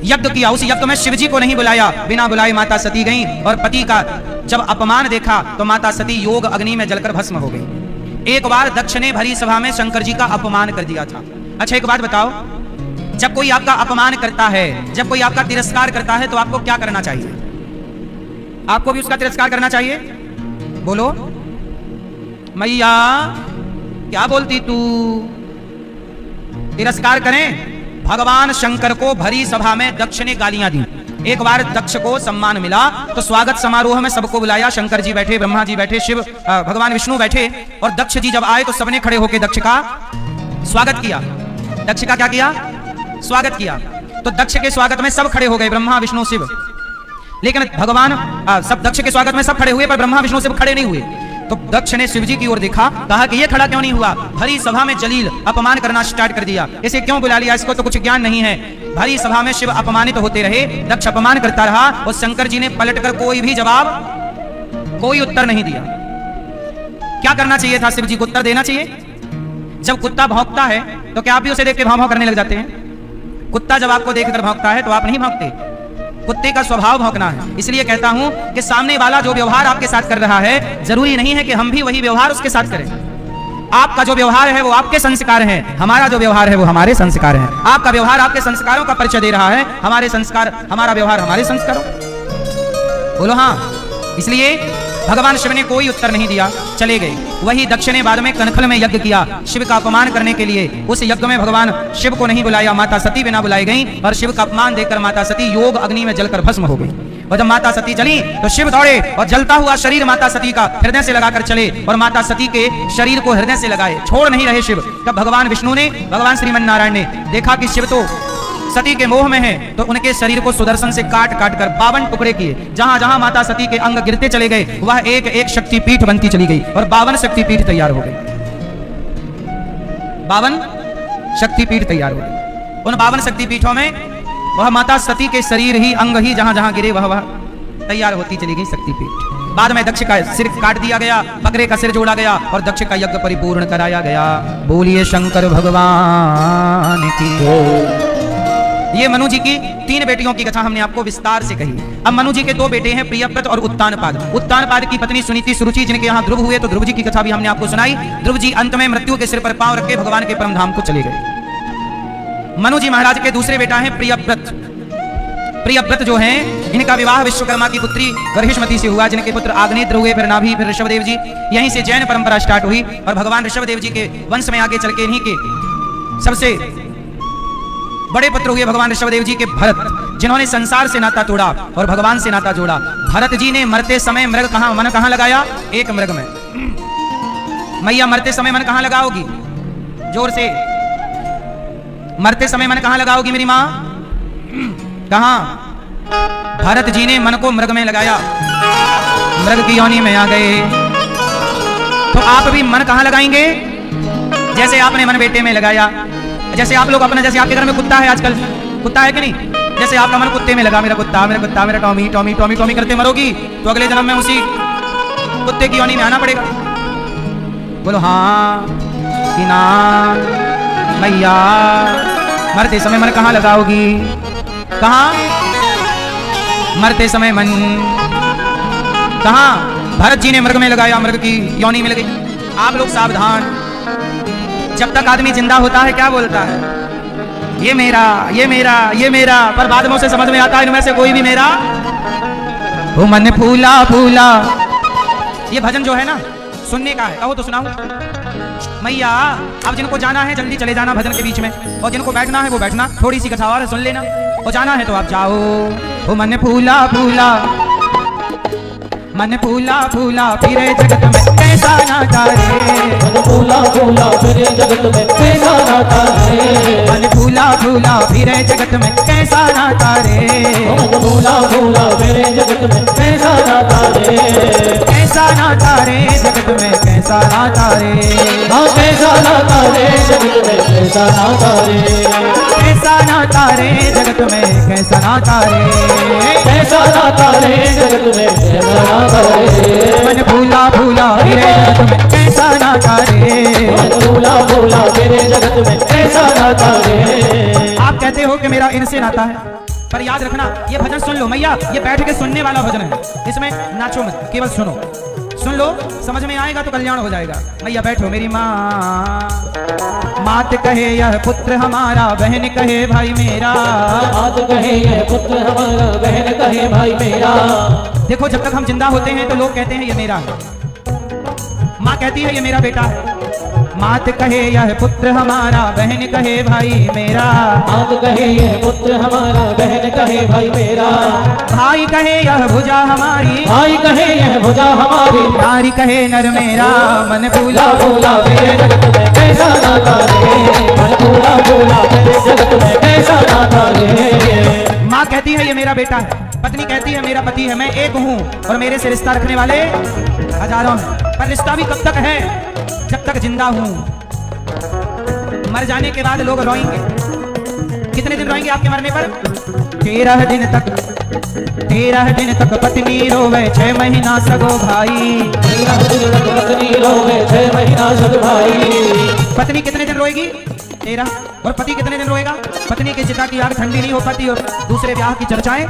यज्ञ किया, उस यज्ञ में शिवजी को नहीं बुलाया, बिना बुलाए माता सती गईं और पति का जब अपमान देखा तो माता सती योग अग्नि में जलकर भस्म हो गई। एक बार दक्ष ने भरी सभा में शंकर जी का अपमान कर दिया था। अच्छा एक बात बताओ, जब कोई आपका अपमान करता है, जब कोई आपका तिरस्कार करता है तो आपको क्या करना चाहिए? आपको भी उसका तिरस्कार करना चाहिए? बोलो मैया, क्या बोलती तू? तिरस्कार करें? भगवान शंकर को भरी सभा में दक्ष ने गालियां दी। एक बार दक्ष को सम्मान मिला तो स्वागत समारोह में सबको बुलाया। शंकर जी बैठे, ब्रह्मा जी बैठे, शिव भगवान विष्णु बैठे और दक्ष जी जब आए तो सबने खड़े होकर दक्ष का स्वागत किया। दक्ष का क्या किया? स्वागत किया। तो दक्ष के स्वागत में सब खड़े हो गए, ब्रह्मा विष्णु शिव। लेकिन भगवान सब दक्ष के स्वागत में सब खड़े हुए पर ब्रह्मा विष्णु शिव खड़े नहीं हुए। तो दक्ष ने शिवजी की ओर देखा, कहा कि ये खड़ा क्यों नहीं हुआ? भरी सभा में जलील अपमान करना स्टार्ट कर दिया। इसे क्यों बुला लिया? इसको तो कुछ ज्ञान नहीं है। भरी सभा में शिव अपमानित होते रहे, दक्ष अपमान करता रहा और शंकर जी ने पलटकर कोई भी जवाब, कोई उत्तर नहीं दिया। क्या करना चाहिए था? शिव जी को उत्तर देना चाहिए। जब कुत्ता भौंकता है तो क्या आप भी उसे देख के भाव भाव करने लग जाते हैं? कुत्ता जब आपको देखकर भौंकता है तो आप नहीं भौंकते। कुत्ते का स्वभाव भौंकना है। इसलिए कहता हूं कि सामने वाला जो व्यवहार आपके साथ कर रहा है जरूरी नहीं है कि हम भी वही व्यवहार उसके साथ करें। आपका जो व्यवहार है वो आपके संस्कार हैं, हमारा जो व्यवहार है वो हमारे संस्कार हैं। आपका व्यवहार आपके संस्कारों का परिचय दे रहा है, हमारे संस्कार, हमारा व्यवहार हमारे संस्कारों। बोलो हाँ। इसलिए भगवान शिव ने कोई उत्तर नहीं दिया, चले गए। वही दक्ष ने बाद में कनखल में यज्ञ किया शिव का अपमान करने के लिए। उस यज्ञ में भगवान शिव को नहीं बुलाया, माता सती बिना बुलाई गई और शिव का अपमान देखकर माता सती योग अग्नि में जलकर भस्म हो गई। और जब माता सती जली तो शिव दौड़े और जलता हुआ शरीर माता सती का हृदय से लगाकर चले और माता सती के शरीर को हृदय से लगाए, छोड़ नहीं रहे शिव। तब भगवान विष्णु ने, भगवान श्रीमन नारायण ने देखा कि शिव तो सती के मोह में है तो उनके शरीर को सुदर्शन से काट काट कर 52 टुकड़े किए। जहां जहां माता सती के अंग गिरते चले गए वह एक एक शक्तिपीठ बनती चली गई और 52 शक्तिपीठ तैयार हो गई। 52 शक्तिपीठ तैयार हो गई। उन 52 शक्तिपीठों में वह माता सती के शरीर ही, अंग ही जहां जहां गिरे वह तैयार होती चली गई शक्तिपीठ। बाद में दक्ष का सिर काट दिया गया, बकरे का सिर जोड़ा गया और दक्ष का यज्ञ परिपूर्ण कराया गया। बोलिए शंकर भगवान की। ये मनु जी की 3 बेटियों की कथा हमने आपको विस्तार से कही। अब मनु जी के 2 बेटे हैं, प्रियव्रत और उत्तानपाद। उत्तानपाद की पत्नी सुनीति सुरुचि, जिनके यहाँ ध्रुव हुए, तो ध्रुव जी की कथा भी हमने आपको सुनाई। ध्रुव जी अंत में मृत्यु के सिर पर पांव रख के भगवान के परम धाम को चले गए। मनु जी महाराज के दूसरे बेटा है प्रियव्रत। प्रियव्रत जो हैं इनका विवाह विश्वकर्मा की पुत्री गर्हिष्मती से हुआ, जिनके पुत्र आग्नेत्र हुए, फिर नाभि, फिर ऋषभदेव जी। यहीं से जैन परंपरा स्टार्ट हुई और भगवान ऋषभदेव जी के वंश में आगे चल के इन्हीं के सबसे बड़े पुत्र हुए भगवान ऋषभदेव जी के भरत, जिन्होंने संसार से नाता तोड़ा और भगवान से नाता जोड़ा। भरत जी ने मरते समय मन कहां लगाया? एक मृग में। मैया मरते समय मन कहां लगाओगी? जोर से। मरते समय मन कहां लगाओगी मेरी मां? कहां? भरत जी ने मन को मृग में लगाया, मृग की योनि में आ गए। तो आप भी मन कहां लगाएंगे? जैसे आपने मन बेटे में लगाया, जैसे आप लोग अपना, जैसे आपके घर में कुत्ता है, आजकल कुत्ता है कि नहीं? जैसे आपका मन कुत्ते में लगा, मेरा कुत्ता, मेरा कुत्ता, मेरा टॉमी टॉमी टॉमी टॉमी करते मरोगी तो अगले जन्म में उसी कुत्ते की योनि में आना पड़ेगा। बोलो हाँ। कि नाम मैया मरते समय मन कहाँ लगाओगी? कहाँ? मरते समय मन कहाँ? भरत जी ने मृग में लगाया, मृग की योनि मिल गई। आप लोग सावधान, जब तक आदमी जिंदा होता है क्या बोलता है? ये मेरा, ये मेरा, ये मेरा, पर बाद में उसे समझ में आता है इनमें से कोई भी मेरा वो मन फूला फूला। ये भजन जो है ना सुनने का है, कहो तो सुनाऊं। मैया अब जिनको जाना है जल्दी चले जाना भजन के बीच में, और जिनको बैठना है वो बैठना, थोड़ी सी कथा और है सुन लेना, और जाना है तो आप जाओ। वो मन फूला फूला, मन फूला फूला फिरे जगत में कैसा नाता रे। मन फूला फूला फिरे जगत में कैसा नाता रे। मन फूला फूला फिरे जगत में कैसा नाता रे। मन फूला फूला फिरे जगत में कैसा नाता रे। कैसा नाता रे जगत में कैसा नाता रे। हाँ कैसा नाता रे जगत में कैसा नाता रे। कैसा नाता रे जगत में कैसा नाता रे। कैसा नाता रे जगत में कैसा नाता रे। मन फूला फूला फिरे जगत में कैसा नाता रे। मन फूला फूला फिरे जगत में कैसा नाता रे। आप कहते हो कि मेरा इनसे नाता है, पर याद रखना ये भजन सुन लो मैया, ये बैठ के सुनने वाला भजन है, इसमें नाचो मत, केवल सुनो। सुन लो, समझ में आएगा तो कल्याण हो जाएगा। मैया बैठो मेरी माँ। मात कहे यह पुत्र हमारा, बहन कहे भाई मेरा। मात कहे यह पुत्र हमारा, बहन कहे भाई मेरा। देखो जब तक हम जिंदा होते हैं तो लोग कहते हैं ये मेरा है, माँ कहती है ये मेरा बेटा है। मात कहे यह पुत्र हमारा, बहन कहे भाई मेरा। मात कहे यह पुत्र हमारा, बहन कहे भाई मेरा। भाई कहे यह भुजा हमारी, भाई कहे यह भुजा हमारी। नारी कहे नर मेरा। मन फूला फूला मेरे जगत में कैसा नाता रे। मन फूला फूला मेरे जगत में कैसा नाता रे। माँ कहती है ये मेरा बेटा है, पत्नी कहती है मेरा पति है, मैं एक हूँ और मेरे से रिश्ता रखने वाले हजारों हैं, पर रिश्ता भी कब तक है? जब तक जिंदा हूँ। मर जाने के बाद लोग रोएंगे। कितने दिन रोएंगे आपके मरने पर? 13 दिन तक, 13 दिन तक पत्नी रोवे, 6 महीना सगो भाई। 13 दिन तक पत्नी रोवे, 6 महीना सगो भाई। पत्नी कितने दिन रोएगी? 13। और पति कितने दिन रोएगा? पत्नी की चिता की आग ठंडी नहीं हो पाती और दूसरे ब्याह की चर्चाएं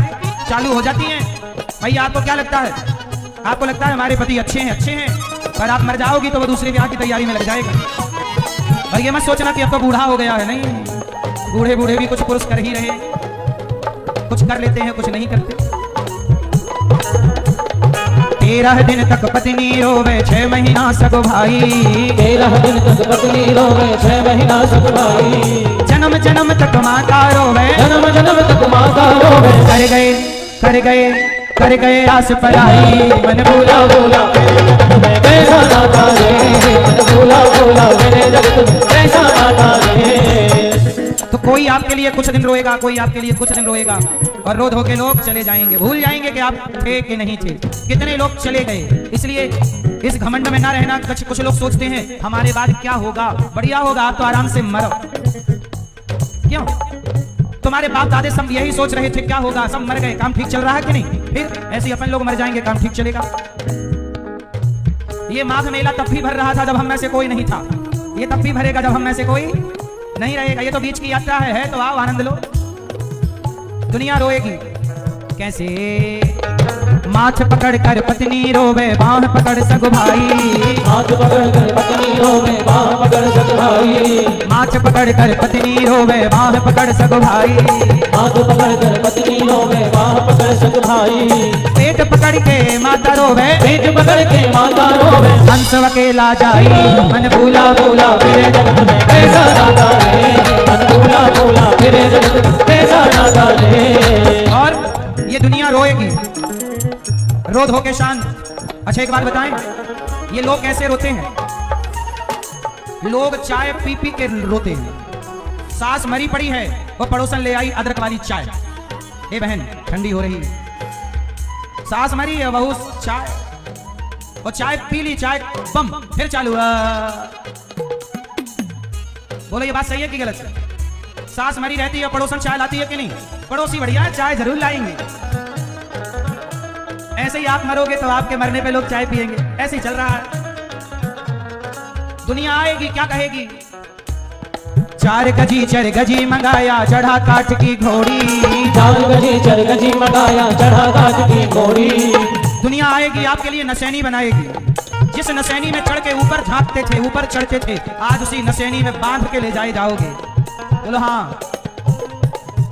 चालू हो जाती हैं। भैया आपको क्या लगता है? आपको लगता है हमारे पति अच्छे हैं, अच्छे हैं, पर आप मर जाओगी तो वो दूसरे ब्याह की तैयारी में लग जाएगा। और ये मत सोचना कि अब तो बूढ़ा हो गया है, नहीं, बूढ़े बूढ़े भी कुछ पुरुष कर ही रहे, कुछ कर लेते हैं कुछ नहीं करते। 13 दिन तक पत्नी रोवे, 6 महीना सगो भाई। 13 दिन तक पत्नी रोवे, 6 महीना सगो भाई। जन्म जन्म तक माता रोवे, जन्म जन्म तक माता रोवे। कर गए कर गए कर गए आस पराई। मन फूला फूला मैं कैसा नाता रे। मन फूला फूला मेरे जगत में कैसा नाता रे। तो कोई आपके लिए कुछ दिन रोएगा, कोई आपके लिए कुछ दिन रोएगा, और रो धो के लोग चले जाएंगे, भूल जाएंगे कि आप थे कि नहीं थे। कितने लोग चले गए। इसलिए इस घमंड में ना रहना। कुछ लोग सोचते हैं हमारे बाद क्या होगा, बढ़िया होगा, आप तो आराम से मरो। क्यों? तुम्हारे बाप दादे सब यही सोच रहे थे क्या होगा, सब मर गए, काम ठीक चल रहा है कि नहीं, फिर ऐसे अपन लोग मर जाएंगे, काम ठीक चलेगा। ये माघ मेला तब भी भर रहा था जब हम में से कोई नहीं था, ये तब भी भरेगा जब हम में से कोई नहीं रहेगा। ये तो बीच की यात्रा है, तो आओ आनंद लो। दुनिया रोएगी कैसे? माथ पकड़ कर पत्नी रोवे, बाह पकड़ सगो भाई। हाथ पकड़ कर पत्नी रोवे, बाह पकड़ सगो भाई। माथ पकड़ कर पत्नी रोवे, बाह पकड़ सगो भाई। हाथ पकड़ कर पत्नी रोवे, बाह पकड़ सगो भाई। पेट पकड़ के माता रोवे, पेट पकड़ के माता रोवे। हंस अकेला जाई। मन फूला फूला मेरे जगत में कैसा नाता रे। मन फूला फूला मेरे जगत में कैसा नाता रे। और ये दुनिया रोएगी, रो धो के शांत। अच्छा एक बात बताएं, ये लोग कैसे रोते हैं? लोग चाय पी पी के रोते हैं। सास मरी पड़ी है, वो पड़ोसन ले आई अदरक वाली चाय। ए बहन ठंडी हो रही है, सास मरी है, बहू चाय, वो चाय पी ली, चाय बम फिर चालू। बोलो ये बात सही है कि गलत है? सास मरी रहती है, पड़ोसन चाय लाती है कि नहीं? पड़ोसी बढ़िया है, चाय जरूर लाएंगे। ऐसे ही आप मरोगे तो आपके मरने पे लोग चाय पिएंगे, ऐसे ही चल रहा है। दुनिया आएगी क्या कहेगी? 4 गजी 4 गजी मंगाया चढ़ा काठ की घोड़ी। 4 गजी 4 गजी मंगाया चढ़ा काठ की घोड़ी। दुनिया आएगी आपके लिए नसैनी बनाएगी। जिस नसैनी में चढ़ के ऊपर झांकते थे, ऊपर चढ़ते थे, आज उसी नसैनी में बांध के ले जाए जाओगे। बोलो हाँ।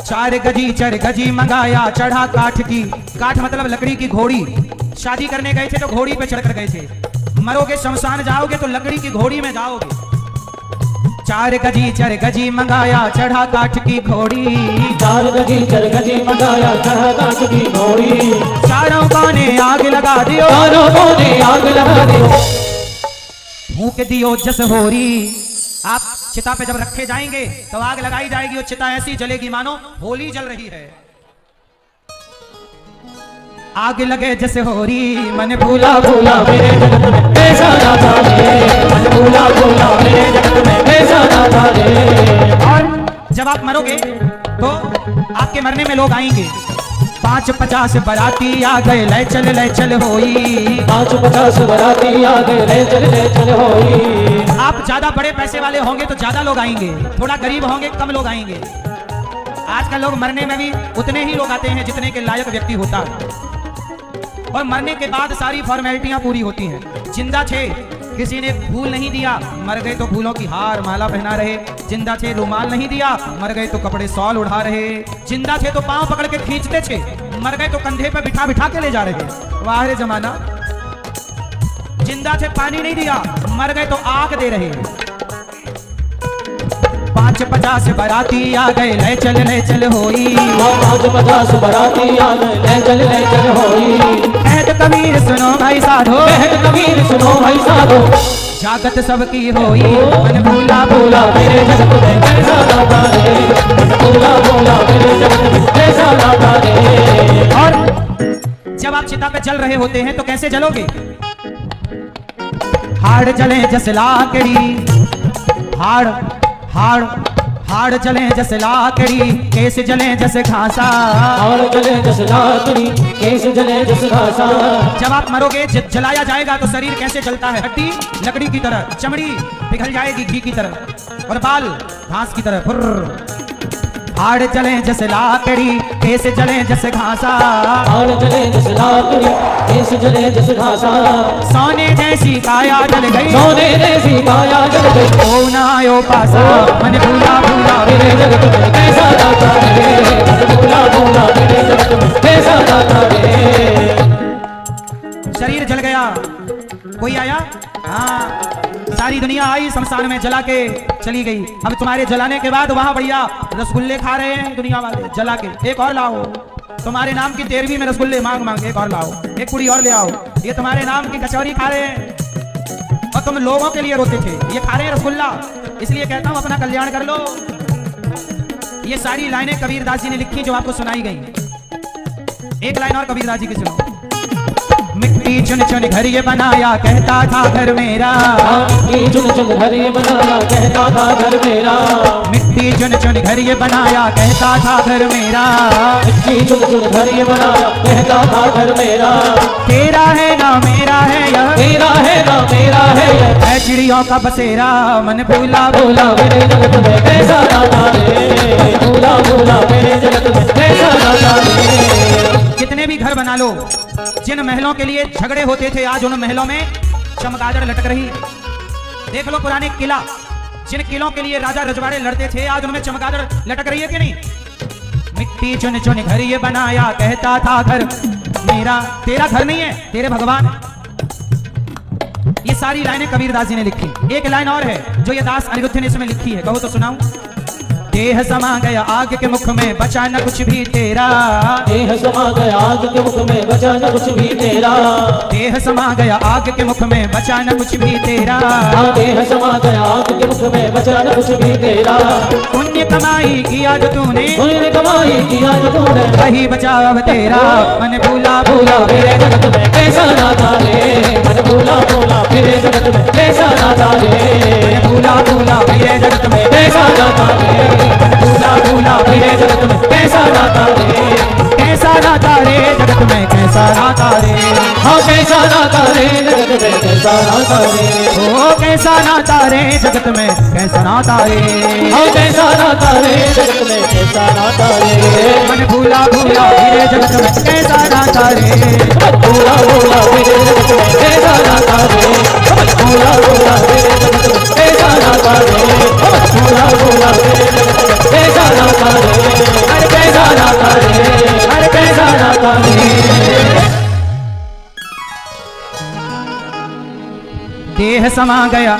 4 गजी 4 गजी मंगाया चढ़ा काठ की, काठ मतलब लकड़ी की घोड़ी। शादी करने गए थे तो घोड़ी पे चढ़कर गए थे, मरोगे शमशान जाओगे तो लकड़ी की घोड़ी में जाओगे। 4 गजी 4 गजी मंगाया चढ़ा काठ की घोड़ी। 4 गजी 4 गजी मंगाया चढ़ा काठ की घोड़ी। चारों कोने आग लगा दियो, चारों कोने आग लगा दियो, फूंक दियो जस होरी। आप चिता पे जब रखे जाएंगे तो आग लगाई जाएगी और चिता ऐसी जलेगी मानो होली जल रही है। आग लगे जैसे होरी मन भूला भूला मेरे जगत में ऐसा ना था रे। मन भूला भूला मेरे जगत में ऐसा ना था रे। और जब आप मरोगे तो आपके मरने में लोग आएंगे। 5-50 बराती आ गए ले चल होई। 5-50 बराती आ गए ले चल होई। आप ज्यादा बड़े पैसे वाले होंगे तो ज्यादा लोग आएंगे, थोड़ा गरीब होंगे कम लोग आएंगे। आजकल लोग मरने में भी उतने ही लोग आते हैं जितने के लायक व्यक्ति होता है, और मरने के बाद सारी फॉर्मेलिटियां पूरी होती हैं। जिंदा थे किसी ने फूल नहीं दिया, मर गए तो फूलों की हार माला पहना रहे। जिंदा थे रुमाल नहीं दिया, मर गए तो कपड़े सॉल उड़ा रहे। जिंदा थे तो पांव पकड़ के खींचते थे, मर गए तो कंधे पे बिठा बिठा के ले जा रहे। वाह रे जमाना। जिंदा थे पानी नहीं दिया, मर गए तो आग दे रहे। 5-50 बराती आ गए ले चल होई। 5-50 बराती आ गए ले चल होई। कहत कबीर सुनो भाई साधो, कहत कबीर सुनो भाई साधो, जागत सबकी होई। मन भूला भूला मेरे जगत में कैसा ना था रे। मन भूला भूला मेरे जगत में कैसा ना था रे। और जब आप चिता पे जल रहे होते हैं तो कैसे जलोगे? हाड़ जले जस लाकड़ी, हाड़ जले जस लाकड़ी, केस जले जस घासा। हाड़ जले जस लाकड़ी, केस जले जस घासा। जब आप मरोगे जलाया जाएगा तो शरीर कैसे जलता है? हड्डी लकड़ी की तरह, चमड़ी पिघल जाएगी घी की तरह, और बाल घास की तरह फुर्र। हाड़ जले जस लाकड़ी, केस जले जस घासा। हाड़ जले जस लाकड़ी, केस जले जस घासा। सोने जैसी काया जल गई, सोने जैसी काया जल गई। ओ ना आयो पासा, मन भूला भूला मेरे जगत में कैसा ना था रे। मन भूला भूला मेरे जगत में कैसा ना था रे। शरीर जल गया, कोई आया? हाँ, सारी दुनिया आई शमशान में जला के चली गई। अब तुम्हारे जलाने के बाद वहां बढ़िया रसगुल्ले खा रहे हैं दुनिया वाले जला के। एक और लाओ, तुम्हारे नाम की 13वीं में रसगुल्ले मांग मांग एक और लाओ, एक पूरी और ले आओ। ये तुम्हारे नाम की कचौरी खा रहे हैं और तुम लोगों के लिए रोते थे, ये खा रहे हैं रसगुल्ला। इसलिए कहता हूं अपना कल्याण कर लो। ये सारी लाइनें कबीरदास जी ने लिखी जो आपको सुनाई गई। एक लाइन और कबीरदास जी की सुनो। मिट्टी चुन चुन घर ये बनाया कहता था घर मेरा। मिट्टी चुन चुन घर ये बनाया कहता था घर मेरा। मिट्टी चुन चुन घर ये बनाया कहता था घर मेरा। मिट्टी चुन चुन घर ये बनाया कहता था घर मेरा। तेरा है ना मेरा है यह, तेरा है ना मेरा है यह। है चिड़ियों का बसेरा, मन भूला भूला मेरे जगत में कैसा ना था रे। भूला भूला मेरे जगत में कैसा ना था रे। कितने भी घर बना लो, जिन महलों के लिए झगड़े होते थे आज उन महलों में चमगादड़ लटक रही। देख लो पुराने किला, जिन किलों के लिए राजा रजवाड़े लड़ते थे आज उनमें चमगादड़ लटक रही है कि नहीं? मिट्टी चुन चुन घर ये बनाया कहता था घर मेरा। तेरा घर नहीं है, तेरे भगवान। ये सारी लाइनें कबीरदास जी ने लिखी। एक लाइन और है जो ये दास अनिरुद्ध ने इसमें लिखी है, कहो तो सुनाऊं। देह समा गया आग के मुख में बचा न कुछ भी तेरा। देह समा गया आग के मुख में बचा न कुछ भी तेरा। देह समा गया आग के मुख में बचा न कुछ भी तेरा। देह समा गया आग के मुख में बचा न कुछ भी तेरा। पुण्य कमाई किया जो तूने, पुण्य कमाई किया जो तूने, वही बचा अब तेरा। मन भूला भूला मेरे जगत में कैसा ना था रे। मन भूला भूला मेरे जगत में कैसा ना था रे। भूला भूला मेरे जगत में कैसा ना था रे। भूला भूला मेरे जगत में कैसा ना था रे। कैसा ना था रे जगत में कैसा कैसा नाता रे, हाँ कैसा नाता रे जगत में कैसा नाता रे, ओ कैसा नाता रे जगत में कैसा नाता रे, हाँ कैसा नाता रे जगत में कैसा नाता रे, मन भूला भूला फिरे जगत में कैसा नाता रे, भूला भूला मेरे जगत में कैसा नाता रे, भूला भूला मेरे जगत में कैसा नाता रे, भूला भूला मेरे जगत में कैसा नाता रे, अरे कैसा नाता रे, अरे कैसा नाता रे। देह समा गया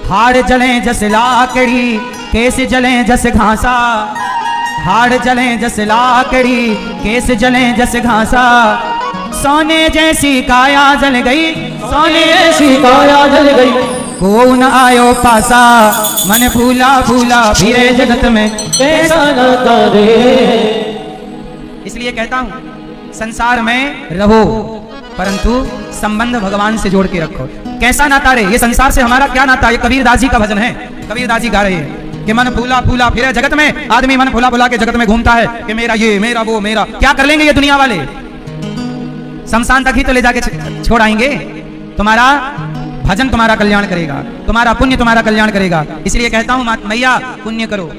हाड़ जले जस लाकड़ी, केस जले जस घासा, हाड़ जले जस लाकड़ी, केस जले जस घासा, सोने जैसी काया जल गई, सोने ऐसी काया जल गई, को न आयो पासा, मन फूला फूला फिरे जगत में कैसा नाता रे। इसलिए कहता हूं संसार में रहो परंतु संबंध भगवान से जोड़ के रखो। कैसा नाता रे, ये संसार से हमारा क्या नाता। ये कबीरदास जी का भजन है, कबीरदास जी गा रहे हैं कि मन फूला फूला फिरे जगत में। आदमी मन फूला फूला के जगत में घूमता है कि मेरा ये मेरा वो मेरा। क्या कर लेंगे ये दुनिया वाले, शमशान तक ही तो ले जाके छोड़ आएंगे। तुम्हारा भजन तुम्हारा कल्याण करेगा, तुम्हारा पुण्य तुम्हारा कल्याण करेगा। इसलिए कहता हूं मैया पुण्य करो,